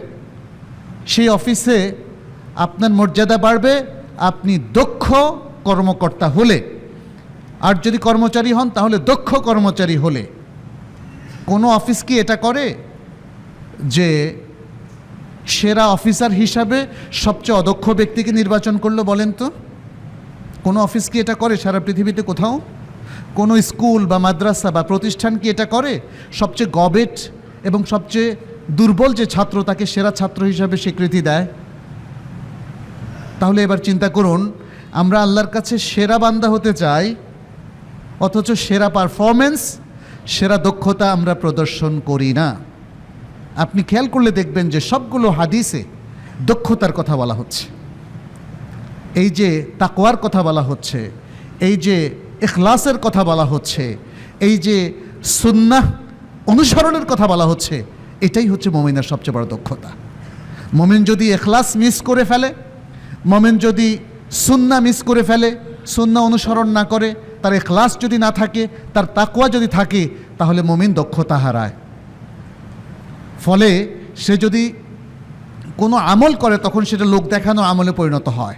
সেই অফিসে আপনার মর্যাদা বাড়বে আপনি দক্ষ কর্মকর্তা হলে। আর যদি কর্মচারী হন তাহলে দক্ষ কর্মচারী হলে। কোনো অফিস কি এটা করে যে সেরা অফিসার হিসাবে সবচেয়ে অদক্ষ ব্যক্তিকে নির্বাচন করলো? বলেন তো, কোনো অফিস কি এটা করে সারা পৃথিবীতে কোথাও? কোনো স্কুল বা মাদ্রাসা বা প্রতিষ্ঠান কি এটা করে? সবচেয়ে গবেট এবং সবচেয়ে দুর্বল যে ছাত্র তাকে সেরা ছাত্র হিসাবে স্বীকৃতি দেয়? তাহলে এবার চিন্তা করুন, আমরা আল্লাহর কাছে সেরা বান্দা হতে চাই, অথচ সেরা পারফরমেন্স, সেরা দক্ষতা আমরা প্রদর্শন করি না। আপনি খেয়াল করলে দেখবেন যে সবগুলো হাদিসে দক্ষতার কথা বলা হচ্ছে, এই যে তাকওয়ার কথা বলা হচ্ছে, এই যে ইখলাসের কথা বলা হচ্ছে, এই যে সুন্নাহ অনুসরণের কথা বলা হচ্ছে। এটাই হচ্ছে মুমিনের সবচেয়ে বড় দক্ষতা। মুমিন যদি ইখলাস মিস করে ফেলে, মুমিন যদি সুন্নাহ মিস করে ফেলে, সুন্নাহ অনুসরণ না করে, তার ইখলাস যদি না থাকে, তার তাকওয়া যদি থাকে, তাহলে মুমিন দক্ষতা হারায়। ফলে সে যদি কোনো আমল করে তখন সেটা লোক দেখানো আমলে পরিণত হয়।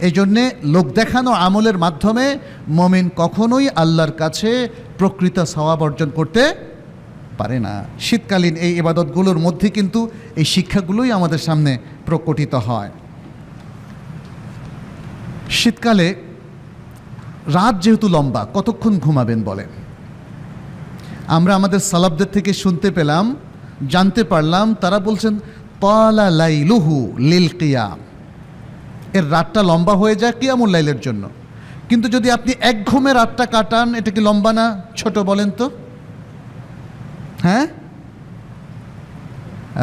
এই জন্যে লোক দেখানো আমলের মাধ্যমে মুমিন কখনোই আল্লাহর কাছে প্রকৃত সওয়াব অর্জন করতে পারে না। শীতকালীন এই ইবাদতগুলোর মধ্যে কিন্তু এই শিক্ষাগুলোই আমাদের সামনে প্রকটিত হয়। শীতকালে রাত যেহেতু লম্বা, কতক্ষণ ঘুমাবেন বলেন? আমরা আমাদের সালাফদের থেকে শুনতে পেলাম, জানতে পারলাম, তারা বলছেন তালা লাইলুহু লিল কিয়াম, এর রাতটা লম্বা হয়ে যায় কিয়ামুল লাইলের জন্য। কিন্তু যদি আপনি এক ঘুমে রাতটা কাটান, এটা কি লম্বা না ছোট বলেন তো? হ্যাঁ,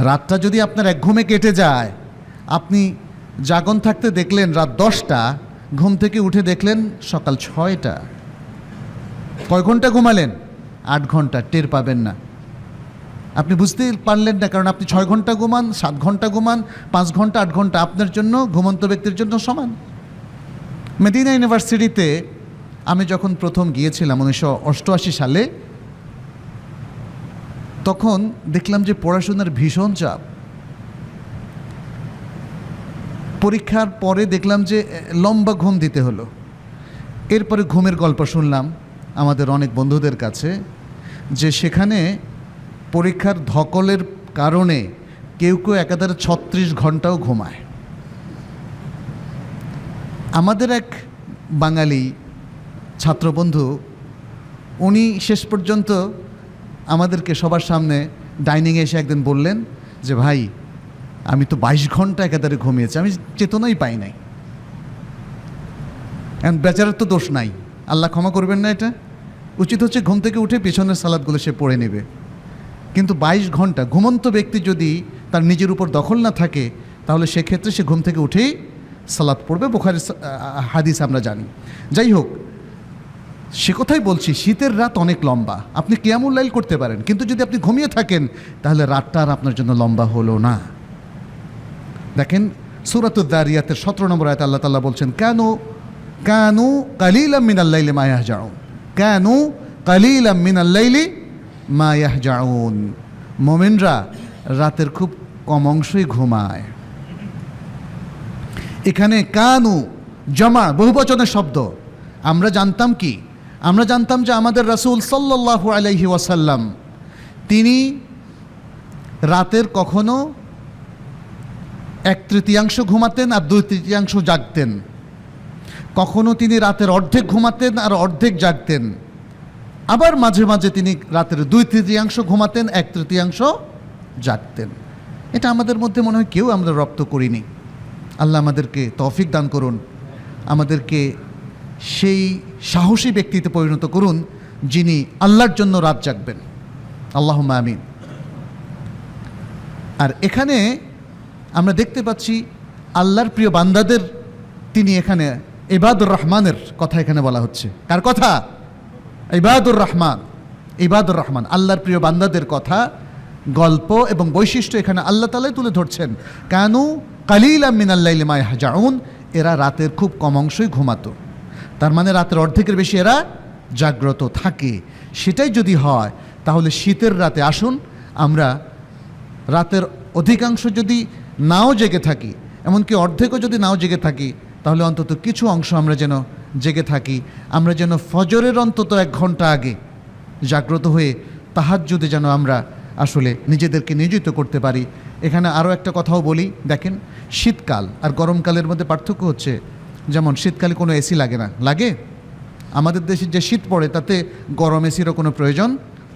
রাতটা যদি আপনার এক ঘুমে কেটে যায়, আপনি জাগন থাকতে দেখলেন রাত 10টা, ঘুম থেকে উঠে দেখলেন সকাল 6টা, কয় ঘন্টা ঘুমালেন? 8 ঘন্টা। টের পাবেন না, আপনি বুঝতেই পারলেন না, কারণ আপনি 6 ঘন্টা ঘুমান, 7 ঘন্টা ঘুমান, 5 ঘন্টা, 8 ঘন্টা আপনার জন্য ঘুমন্ত ব্যক্তির জন্য সমান। মেদিনা ইউনিভার্সিটিতে আমি যখন প্রথম গিয়েছিলাম 1988 সালে, তখন দেখলাম যে পড়াশোনার ভীষণ চাপ। পরীক্ষার পরে দেখলাম যে লম্বা ঘুম দিতে হলো। এরপরে ঘুমের গল্প শুনলাম আমাদের অনেক বন্ধুদের কাছে, যে সেখানে পরীক্ষার ধকলের কারণে কেউ কেউ একাধারে 36 ঘন্টাও ঘুমায়। আমাদের এক বাঙালি ছাত্রবন্ধু, উনি শেষ পর্যন্ত আমাদেরকে সবার সামনে ডাইনিংয়ে এসে একদিন বললেন যে ভাই, আমি তো 22 ঘন্টা একাধারে ঘুমিয়েছি, আমি চেতনাই পাই নাই। এখন বেচারার তো দোষ নাই, আল্লাহ ক্ষমা করবেন না। এটা উচিত হচ্ছে ঘুম থেকে উঠে পিছনের সালাদগুলো সে পড়ে নেবে। কিন্তু 22 ঘন্টা ঘুমন্ত ব্যক্তি যদি তার নিজের উপর দখল না থাকে, তাহলে সেক্ষেত্রে সে ঘুম থেকে উঠেই সালাত পড়বে। বুখারীর হাদিস আমরা জানি। যাই হোক, সে কথাই বলছি, শীতের রাত অনেক লম্বা, আপনি কিয়ামুল লাইল করতে পারেন, কিন্তু যদি আপনি ঘুমিয়ে থাকেন তাহলে রাতটা আর আপনার জন্য লম্বা হলো না। দেখেন সূরাতুদ যারিয়াতের 17 নম্বর আয়াতে আল্লাহ তাআলা বলছেন, কানু কালিলাম মিনাল লাইলি মা ইয়াহজাউন, কানু কালিলাম মিনাল লাইলি মা ইয়াহজাউন। মুমিনরা রাতের খুব কম অংশই ঘুমায়। এখানে কানু জামা বহুবচনের শব্দ। আমরা জানতাম কি? আমরা জানতাম যে আমাদের রাসূল সাল্লাল্লাহু আলাইহি ওয়াসাল্লাম তিনি রাতের কখনো 1/3 ঘুমাতেন আর 2/3 জাগতেন, কখনো তিনি রাতের অর্ধেক ঘুমাতেন আর অর্ধেক জাগতেন, আবার মাঝে মাঝে তিনি রাতের 2/3 ঘুমাতেন, 1/3 জাগতেন। এটা আমাদের মধ্যে মনে হয় কেউ আমরা রপ্ত করিনি। আল্লাহ আমাদেরকে তৌফিক দান করুন, আমাদেরকে সেই সাহসী ব্যক্তিতে পরিণত করুন যিনি আল্লাহর জন্য রাত জাগবেন। আল্লাহুম্মা আমিন। আর এখানে আমরা দেখতে পাচ্ছি আল্লাহর প্রিয় বান্দাদের, তিনি এখানে ইবাদুর রহমানের কথা এখানে বলা হচ্ছে। কার কথা? ইবাদুর রহমান। ইবাদুর রহমান, আল্লাহর প্রিয় বান্দাদের কথা, গল্প এবং বৈশিষ্ট্য এখানে আল্লাহ তাআলাই তুলে ধরছেন। কানু কালিলাম মিনাল লাইলি মা ইয়াহজাউন, এরা রাতের খুব কম অংশই ঘুমাতো। তার মানে রাতের অর্ধেকের বেশি এরা জাগ্রত থাকে। সেটাই যদি হয় তাহলে শীতের রাতে আসুন আমরা রাতের অধিকাংশ যদি নাও জেগে থাকি, এমনকি অর্ধেকও যদি নাও জেগে থাকি, তাহলে অন্তত কিছু অংশ আমরা যেন জেগে থাকি, আমরা যেন ফজরের অন্তত 1 ঘন্টা আগে জাগ্রত হয়ে তাহাজ্জুদে যেন আমরা আসলে নিজেদেরকে নিয়োজিত করতে পারি। এখানে আরও একটা কথাও বলি, দেখেন শীতকাল আর গরমকালের মধ্যে পার্থক্য হচ্ছে, যেমন শীতকালে কোনো এসি লাগে না, লাগে? আমাদের দেশে যে শীত পড়ে তাতে গরম এসিরও কোনো প্রয়োজন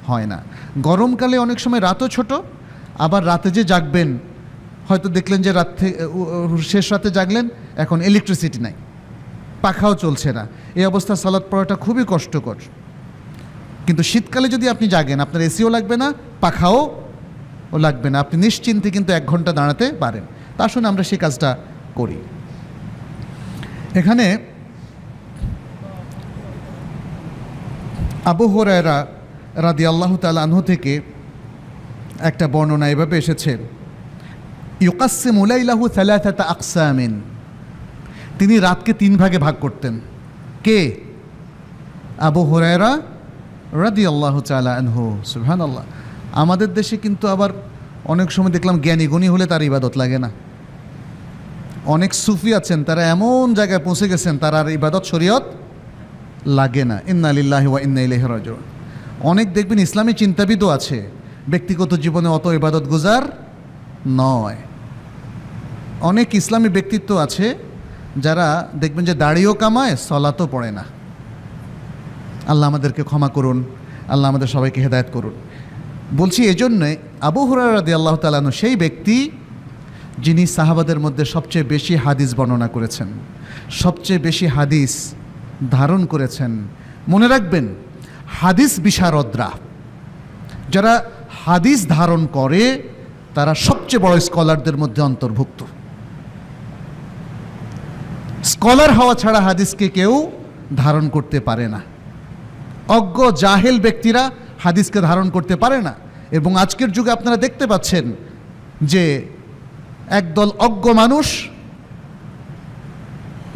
হয় না। গরমকালে অনেক সময় রাতও ছোট, আবার রাতে যে জাগবেন হয়তো দেখলেন যে শেষ রাতে জাগলেন, এখন ইলেকট্রিসিটি নাই, পাখাও চলছে না, এই অবস্থা সালাত পড়াটা খুবই কষ্টকর। কিন্তু শীতকালে যদি আপনি জাগেন, আপনার এসিও লাগবে না, পাখাও লাগবে না, আপনি নিশ্চিন্তে কিন্তু 1 ঘন্টা দাঁড়াতে পারেন। তা শুনে আমরা সেই কাজটা করি। এখানে আবু হুরায়রা রাদিয়াল্লাহু তাআলা আনহু থেকে একটা বর্ণনা এভাবে এসেছে, ইউকাসসিমু লাইলাহু সালাসাতা আকসামিন, তিনি রাতকে 3 ভাগে ভাগ করতেন। কে? আবু হুরায়রা রাদিয়াল্লাহু তাআলা আনহু। সুবহানাল্লাহ। আমাদের দেশে কিন্তু আবার অনেক সময় দেখলাম জ্ঞানী গুণী হলে তার ইবাদত লাগে না। অনেক সুফি আছেন, তারা এমন জায়গায় পৌঁছে গেছেন তার আর ইবাদত শরীয়ত লাগে না। ইন্না লিল্লাহি ওয়া ইন্না ইলাইহি রাজিউন। অনেক দেখবেন ইসলামী চিন্তাবিদও আছে, ব্যক্তিগত জীবনে অত ইবাদত গুজার নয়। অনেক ইসলামী ব্যক্তিত্ব আছে যারা দেখবেন যে দাড়িও কামায়, সলাতও পড়ে না। আল্লাহ আমাদেরকে ক্ষমা করুন, আল্লাহ আমাদের সবাইকে হেদায়েত করুন। বলছি এজন্যে আবু হুরায়রা রাদিয়াল্লাহু তাআলা আনহু সেই ব্যক্তি যিনি সাহাবাদের মধ্যে সবচেয়ে বেশি হাদিস বর্ণনা করেছেন, সবচেয়ে বেশি হাদিস ধারণ করেছেন। মনে রাখবেন, হাদিস বিশারদরা যারা হাদিস ধারণ করে তারা সবচেয়ে বড় স্কলারদের মধ্যে অন্তর্ভুক্ত। স্কলার হওয়া ছাড়া হাদিসকে কেউ ধারণ করতে পারে না। অজ্ঞ জাহেল ব্যক্তিরা হাদিসকে ধারণ করতে পারে না। এবং আজকের যুগে আপনারা দেখতে পাচ্ছেন যে একদল অজ্ঞ মানুষ,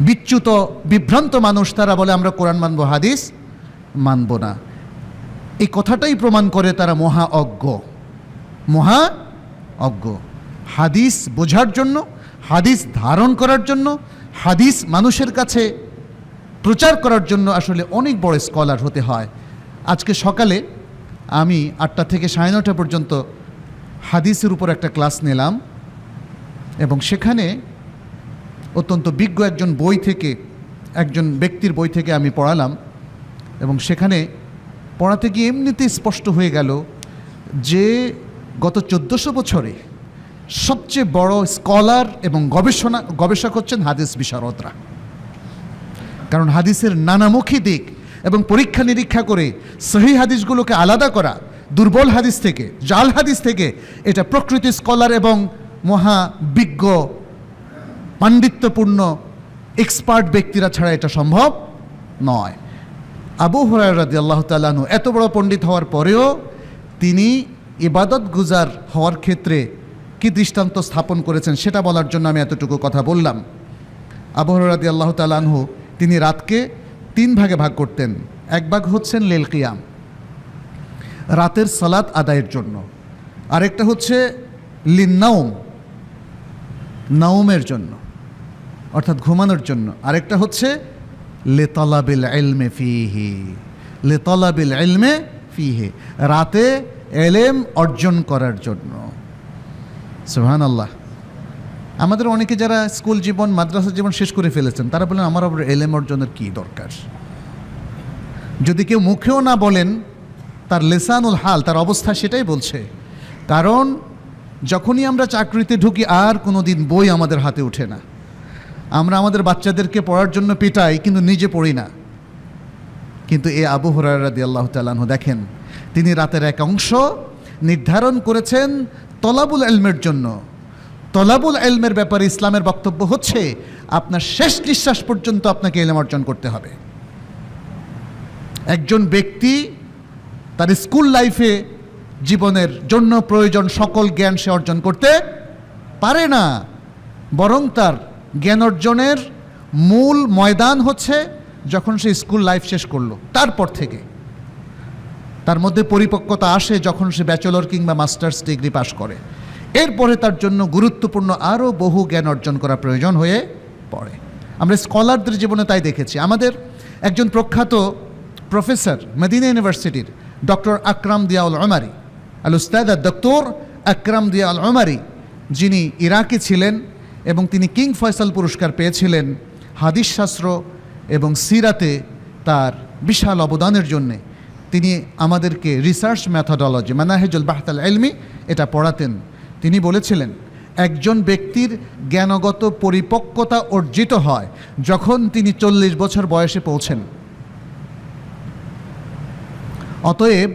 বিচ্যুত বিভ্রান্ত মানুষ, তারা বলে আমরা কোরআন মানব, হাদিস মানব না। এই কথাটাই প্রমাণ করে তারা মহা অজ্ঞ। হাদিস বোঝার জন্য, হাদিস ধারণ করার জন্য, হাদিস মানুষের কাছে প্রচার করার জন্য আসলে অনেক বড় স্কলার হতে হয়। আজকে সকালে আমি 8টা থেকে 9:30 পর্যন্ত হাদিসের উপর একটা ক্লাস নিলাম এবং সেখানে অত্যন্ত বিজ্ঞ একজন ব্যক্তির বই থেকে আমি পড়ালাম এবং সেখানে পড়াতে গিয়ে এমনিতেই স্পষ্ট হয়ে গেল যে গত 1400 বছরে সবচেয়ে বড় স্কলার এবং গবেষক হচ্ছেন হাদিস বিশারদরা। কারণ হাদিসের নানামুখী দিক এবং পরীক্ষা নিরীক্ষা করে সহিহ হাদিসগুলোকে আলাদা করা দুর্বল হাদিস থেকে, জাল হাদিস থেকে, এটা প্রকৃতি স্কলার এবং মহাবিজ্ঞ পাণ্ডিত্যপূর্ণ এক্সপার্ট ব্যক্তিরা ছাড়া এটা সম্ভব নয়। আবু হুরায়রা রাদিয়াল্লাহু তাআলা আনহু এত বড় পণ্ডিত হওয়ার পরেও তিনি ইবাদত গুজার হওয়ার ক্ষেত্রে কি দৃষ্টান্ত স্থাপন করেছেন সেটা বলার জন্য আমি এতটুকু কথা বললাম। আবু হুরায়রা রাদিয়াল্লাহু তাআলা আনহু তিনি রাতকে 3 ভাগে ভাগ করতেন। এক ভাগ হচ্ছেন লেল কিয়াম, রাতের সালাত আদায়ের জন্য। আরেকটা হচ্ছে লিন্নাউম, নাউমের জন্য অর্থাৎ ঘুমানোর জন্য। আরেকটা হচ্ছে লিতালাবিল ইলমে ফিহি, রাতে এলেম অর্জন করার জন্য। সুবহানাল্লাহ। আমাদের অনেকে যারা স্কুল জীবন, মাদ্রাসা জীবন শেষ করে ফেলেছেন তারা বলেন আমার আবার এলেম অর্জনের কী দরকার। যদি কেউ মুখেও না বলেন, তার লিসানুল হাল, তার অবস্থা সেটাই বলছে। কারণ যখনই আমরা চাকরিতে ঢুকি আর কোনো দিন বই আমাদের হাতে ওঠে না। আমরা আমাদের বাচ্চাদেরকে পড়ার জন্য পিটাই, কিন্তু নিজে পড়ি না। কিন্তু এই আবু হুরায়রা রাদিয়াল্লাহু তাআলা আনহু দেখেন, তিনি রাতের এক অংশ নির্ধারণ করেছেন তলাবুল ইলমের জন্য। তলাবুল ইলমের ব্যাপারে ইসলামের বক্তব্য হচ্ছে আপনার শেষ নিঃশ্বাস পর্যন্ত আপনাকে ইলম অর্জন করতে হবে। একজন ব্যক্তি তার স্কুল লাইফে জীবনের জন্য প্রয়োজন সকল জ্ঞান সে অর্জন করতে পারে না, বরং তার জ্ঞান অর্জনের মূল ময়দান হচ্ছে যখন সে স্কুল লাইফ শেষ করলো। তারপর থেকে তার মধ্যে পরিপক্কতা আসে যখন সে ব্যাচেলর কিংবা মাস্টার্স ডিগ্রি পাশ করে। এরপরে তার জন্য গুরুত্বপূর্ণ আরও বহু জ্ঞান অর্জন করা প্রয়োজন হয়ে পড়ে। আমরা স্কলারদের জীবনে তাই দেখেছি। আমাদের একজন প্রখ্যাত প্রফেসর মদিনা ইউনিভার্সিটির ডক্টর আকরাম দিয়াউল ওমারি, আল উস্তাদ ডক্টর আকরাম দিয়াউল ওমারি, যিনি ইরাকি ছিলেন এবং তিনি কিং ফয়সাল পুরস্কার পেয়েছিলেন হাদিস শাস্ত্র এবং সিরাতে তার বিশাল অবদানের জন্যে। তিনি আমাদেরকে রিসার্চ মেথোডোলজি মানাহেজুল বাহতাল ইলমি এটা পড়াতেন। তিনি বলেছিলেন, একজন ব্যক্তির জ্ঞানগত পরিপক্কতা অর্জিত হয় যখন তিনি 40 বছর বয়সে পৌঁছেন। অতএব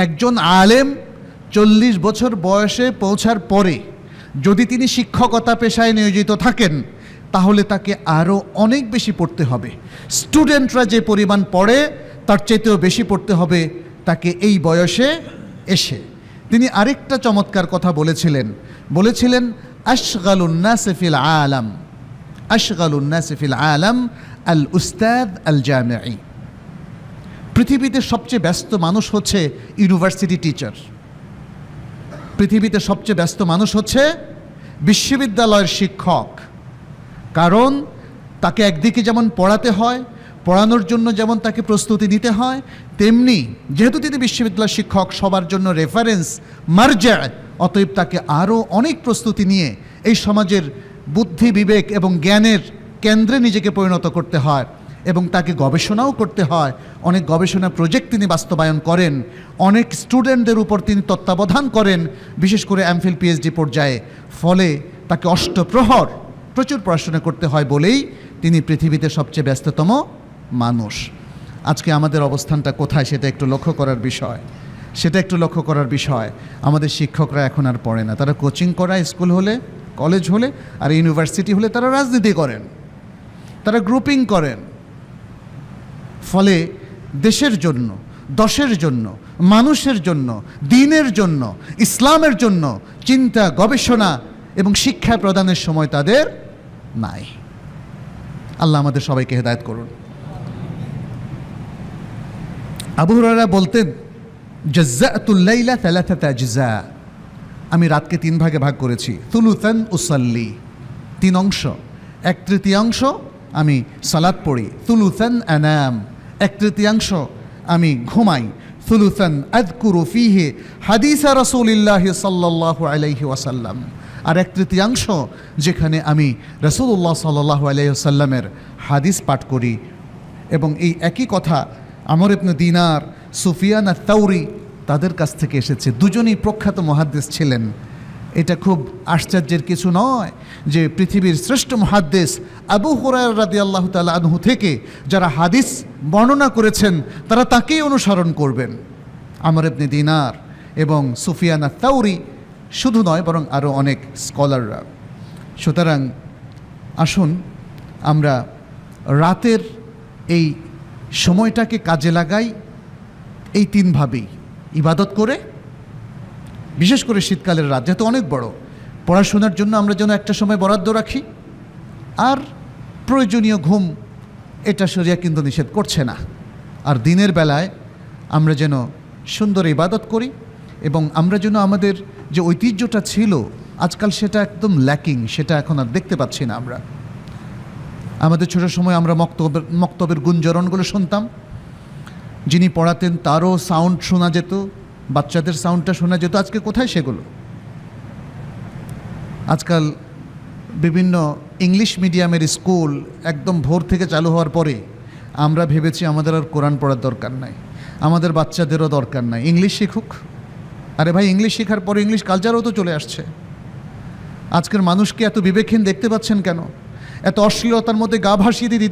একজন আলেম 40 বছর বয়সে পৌঁছার পরে যদি তিনি শিক্ষকতা পেশায় নিয়োজিত থাকেন, তাহলে তাকে আরও অনেক বেশি পড়তে হবে। স্টুডেন্টরা যে পরিমাণ পড়ে তার চাইতেও বেশি পড়তে হবে তাকে এই বয়সে এসে। তিনি আরেকটা চমৎকার কথা বলেছিলেন আশগালুন নাস ফিল আলাম, আশগালুন নাস ফিল আলাম আল উস্তাদ আল জামিঈ। পৃথিবীতে সবচেয়ে ব্যস্ত মানুষ হচ্ছে ইউনিভার্সিটি টিচার। পৃথিবীতে সবচেয়ে ব্যস্ত মানুষ হচ্ছে বিশ্ববিদ্যালয়ের শিক্ষক। কারণ তাকে একদিকে যেমন পড়াতে হয়, পড়ানোর জন্য যেমন তাকে প্রস্তুতি নিতে হয়, তেমনি যেহেতু তিনি বিশ্ববিদ্যালয়ের শিক্ষক, সবার জন্য রেফারেন্স মারজা, অতএব তাকে আরও অনেক প্রস্তুতি নিয়ে এই সমাজের বুদ্ধি, বিবেক এবং জ্ঞানের কেন্দ্রে নিজেকে পরিণত করতে হয় এবং তাকে গবেষণাও করতে হয়। অনেক গবেষণা প্রজেক্ট তিনি বাস্তবায়ন করেন, অনেক স্টুডেন্টদের উপর তিনি তত্ত্বাবধান করেন, বিশেষ করে এমফিল পিএইচডি পর্যায়ে। ফলে তাকে অষ্টপ্রহর প্রচুর পড়াশোনা করতে হয় বলেই তিনি পৃথিবীতে সবচেয়ে ব্যস্ততম মানুষ। আজকে আমাদের অবস্থানটা কোথায় সেটা একটু লক্ষ্য করার বিষয়। আমাদের শিক্ষকরা এখন আর পড়ে না, তারা কোচিং করায় স্কুল হলে, কলেজ হলে, আর ইউনিভার্সিটি হলে তারা রাজনীতি করেন, তারা গ্রুপিং করেন। ফলে দেশের জন্য, দশের জন্য, মানুষের জন্য, দ্বীনের জন্য, ইসলামের জন্য চিন্তা, গবেষণা এবং শিক্ষা প্রদানের সময় তাদের নাই। আল্লাহ আমাদের সবাইকে হেদায়েত করুন। আবু হুরায়রা বলতেন, জাজ্জাতুল লাইলা সালাসাতা আজজা, আমি রাতকে 3 ভাগে ভাগ করেছি। থুলুসান উসাল্লি, 3 অংশ, 1/3 আমি সালাত পড়ি। থুলুসান আনাম, 1/3 আমি ঘুমাই। থুলুসান আযকুরু ফীহি হাদিসা রাসূলিল্লাহ সাল্লাল্লাহু আলাইহি ওয়াসাল্লাম, আর 1/3 যেখানে আমি রাসূলুল্লাহ সাল্লাল্লাহু আলাইহি ওয়াসাল্লামের হাদিস পাঠ করি। এবং এই একই কথা আমর ইবনে দিনার, সুফিয়ান আত-তাওরি তাদের কাছ থেকে এসেছে। দুজনেই প্রখ্যাত মুহাদ্দিস ছিলেন। এটা খুব আশ্চর্যের কিছু নয় যে পৃথিবীর শ্রেষ্ঠ মুহাদ্দিস আবু হুরায়রা রাদিয়াল্লাহু তাআলা আনহু থেকে যারা হাদিস বর্ণনা করেছেন তারা তাকেই অনুসরণ করবেন, আমর ইবনে দিনার এবং সুফিয়ান আত-তাওরি শুধু নয় বরং আরও অনেক স্কলাররা। সুতরাং আসুন আমরা রাতের এই সময়টাকে কাজে লাগাই এই 3 ভাবেই। ইবাদত করে, বিশেষ করে শীতকালের রাত যেহেতু অনেক বড়, পড়াশোনার জন্য আমরা যেন একটা সময় বরাদ্দ রাখি। আর প্রয়োজনীয় ঘুম, এটা শরিয়া কিন্তু নিষেধ করছে না। আর দিনের বেলায় আমরা যেন সুন্দর ইবাদত করি এবং আমরা যেন আমাদের যে ঐতিহ্যটা ছিল আজকাল সেটা একদম ল্যাকিং, সেটা এখন আর দেখতে পাচ্ছি না আমরা। আমাদের ছোটো সময় আমরা মক্তবের গুঞ্জরণগুলো শুনতাম, যিনি পড়াতেন তারও সাউন্ড শোনা যেত, বাচ্চাদের সাউন্ডটা শোনা যেত। আজকে কোথায় সেগুলো? আজকাল বিভিন্ন ইংলিশ মিডিয়ামের স্কুল একদম ভোর থেকে চালু হওয়ার পরে আমরা ভেবেছি আমাদের আর কোরআন পড়ার দরকার নাই, আমাদের বাচ্চাদেরও দরকার নাই, ইংলিশ শিখুক। আরে ভাই, ইংলিশ শেখার পরে ইংলিশ কালচারও তো চলে আসছে। আজকের মানুষকে এত বিবেকহীন দেখতে পাচ্ছেন কেন? এত অশ্লীলতার মধ্যে গা ভাসিয়ে দিয়ে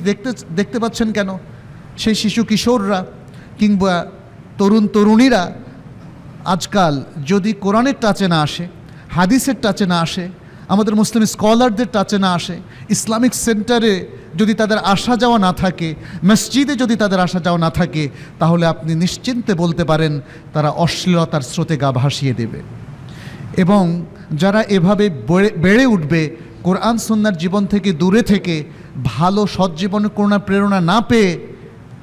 দেখতে পাচ্ছেন কেন? সেই শিশু কিশোররা কিংবা তরুণ তরুণীরা আজকাল যদি কোরআনের টাচে না আসে, হাদিসের টাচে না আসে, আমাদের মুসলিম স্কলারদের টাচে না আসে, ইসলামিক সেন্টারে যদি তাদের আসা যাওয়া না থাকে, মসজিদে যদি তাদের আসা যাওয়া না থাকে, তাহলে আপনি নিশ্চিন্তে বলতে পারেন তারা অশ্লীলতার স্রোতে গা ভাসিয়ে দেবে। এবং যারা এভাবে বেড়ে উঠবে কোরআন সুন্নাহর জীবন থেকে দূরে থেকে, ভালো সৎজীবনের কোনো প্রেরণা না পেয়ে,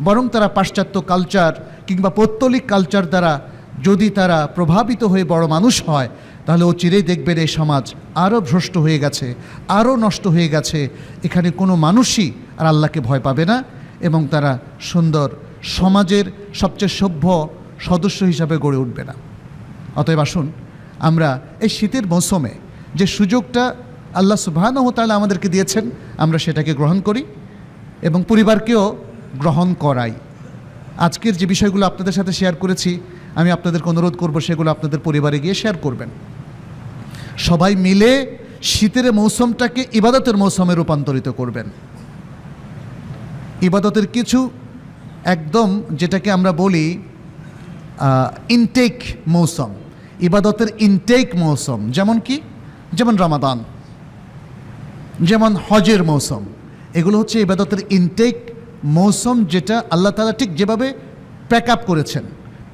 বরং তারা পাশ্চাত্য কালচার কিংবা পৌত্তলিক কালচার দ্বারা যদি তারা প্রভাবিত হয়ে বড় মানুষ হয়, তাহলে ও চিরেই দেখবেন এই সমাজ আরও ভ্রষ্ট হয়ে গেছে, আরও নষ্ট হয়ে গেছে। এখানে কোনো মানুষই আর আল্লাহকে ভয় পাবে না, এবং তারা সুন্দর সমাজের সবচেয়ে সভ্য সদস্য হিসাবে গড়ে উঠবে না। অতএব আসুন আমরা এই শীতের মৌসুমে যে সুযোগটা আল্লাহ সুবহানাহু ওয়া তাআলা আমাদেরকে দিয়েছেন, আমরা সেটাকে গ্রহণ করি এবং পরিবারকেও গ্রহণ করাই। আজকের যে বিষয়গুলো আপনাদের সাথে শেয়ার করেছি, আমি আপনাদেরকে অনুরোধ করব সেগুলো আপনাদের পরিবারে গিয়ে শেয়ার করবেন। সবাই মিলে শীতের মৌসুমটাকে ইবাদতের মৌসুমে রূপান্তরিত করবেন। ইবাদতের কিছু একদম যেটাকে আমরা বলি ইনটেক মৌসুম, ইবাদতের ইনটেক মৌসুম, যেমন কি, যেমন রমাদান, যেমন হজের মৌসুম, এগুলো হচ্ছে ইবাদতের ইনটেক মৌসুম, যেটা আল্লাহ তাআলা ঠিক যেভাবে প্যাক আপ করেছেন,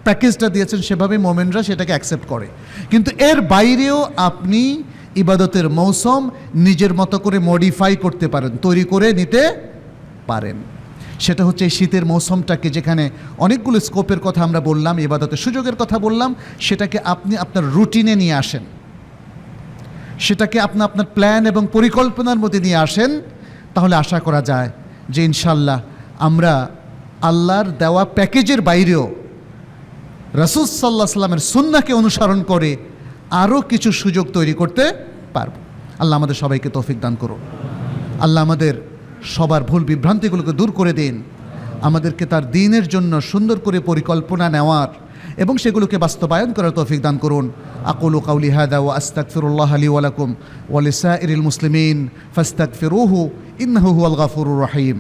প্যাকেজটা দিয়েছেন, সেভাবে মোমেনরা সেটাকে অ্যাকসেপ্ট করে। কিন্তু এর বাইরেও আপনি ইবাদতের মৌসুম নিজের মতো করে মডিফাই করতে পারেন, তৈরি করে নিতে পারেন। সেটা হচ্ছে এই শীতের মৌসুমটাকে, যেখানে অনেকগুলো স্কোপের কথা আমরা বললাম, ইবাদতের সুযোগের কথা বললাম, সেটাকে আপনি আপনার রুটিনে নিয়ে আসেন, সেটাকে আপনি আপনার প্ল্যান এবং পরিকল্পনার মধ্যে নিয়ে আসেন। তাহলে আশা করা যায় যে ইনশাল্লাহ আমরা আল্লাহর দেওয়া প্যাকেজের বাইরেও রাসূল সাল্লাল্লাহু আলাইহি সাল্লামের সুন্নাহকে অনুসরণ করে আরও কিছু সুযোগ তৈরি করতে পারব। আল্লাহ আমাদের সবাইকে তৌফিক দান করুন। আল্লাহ আমাদের সবার ভুল বিভ্রান্তিগুলোকে দূর করে দিন, আমাদেরকে তার দ্বীনের জন্য সুন্দর করে পরিকল্পনা নেওয়ার এবং সেগুলোকে বাস্তবায়ন করার তৌফিক দান করুন। আকুলু কাউলি হাদা ওয়া আস্তাগফিরুল্লাহ লি ওয়া লাকুম ওয়া লিসাইরিল মুসলিমিন ফাস্তাগফিরুহু ইন্নাহু হুয়াল গাফুরুর রহিম।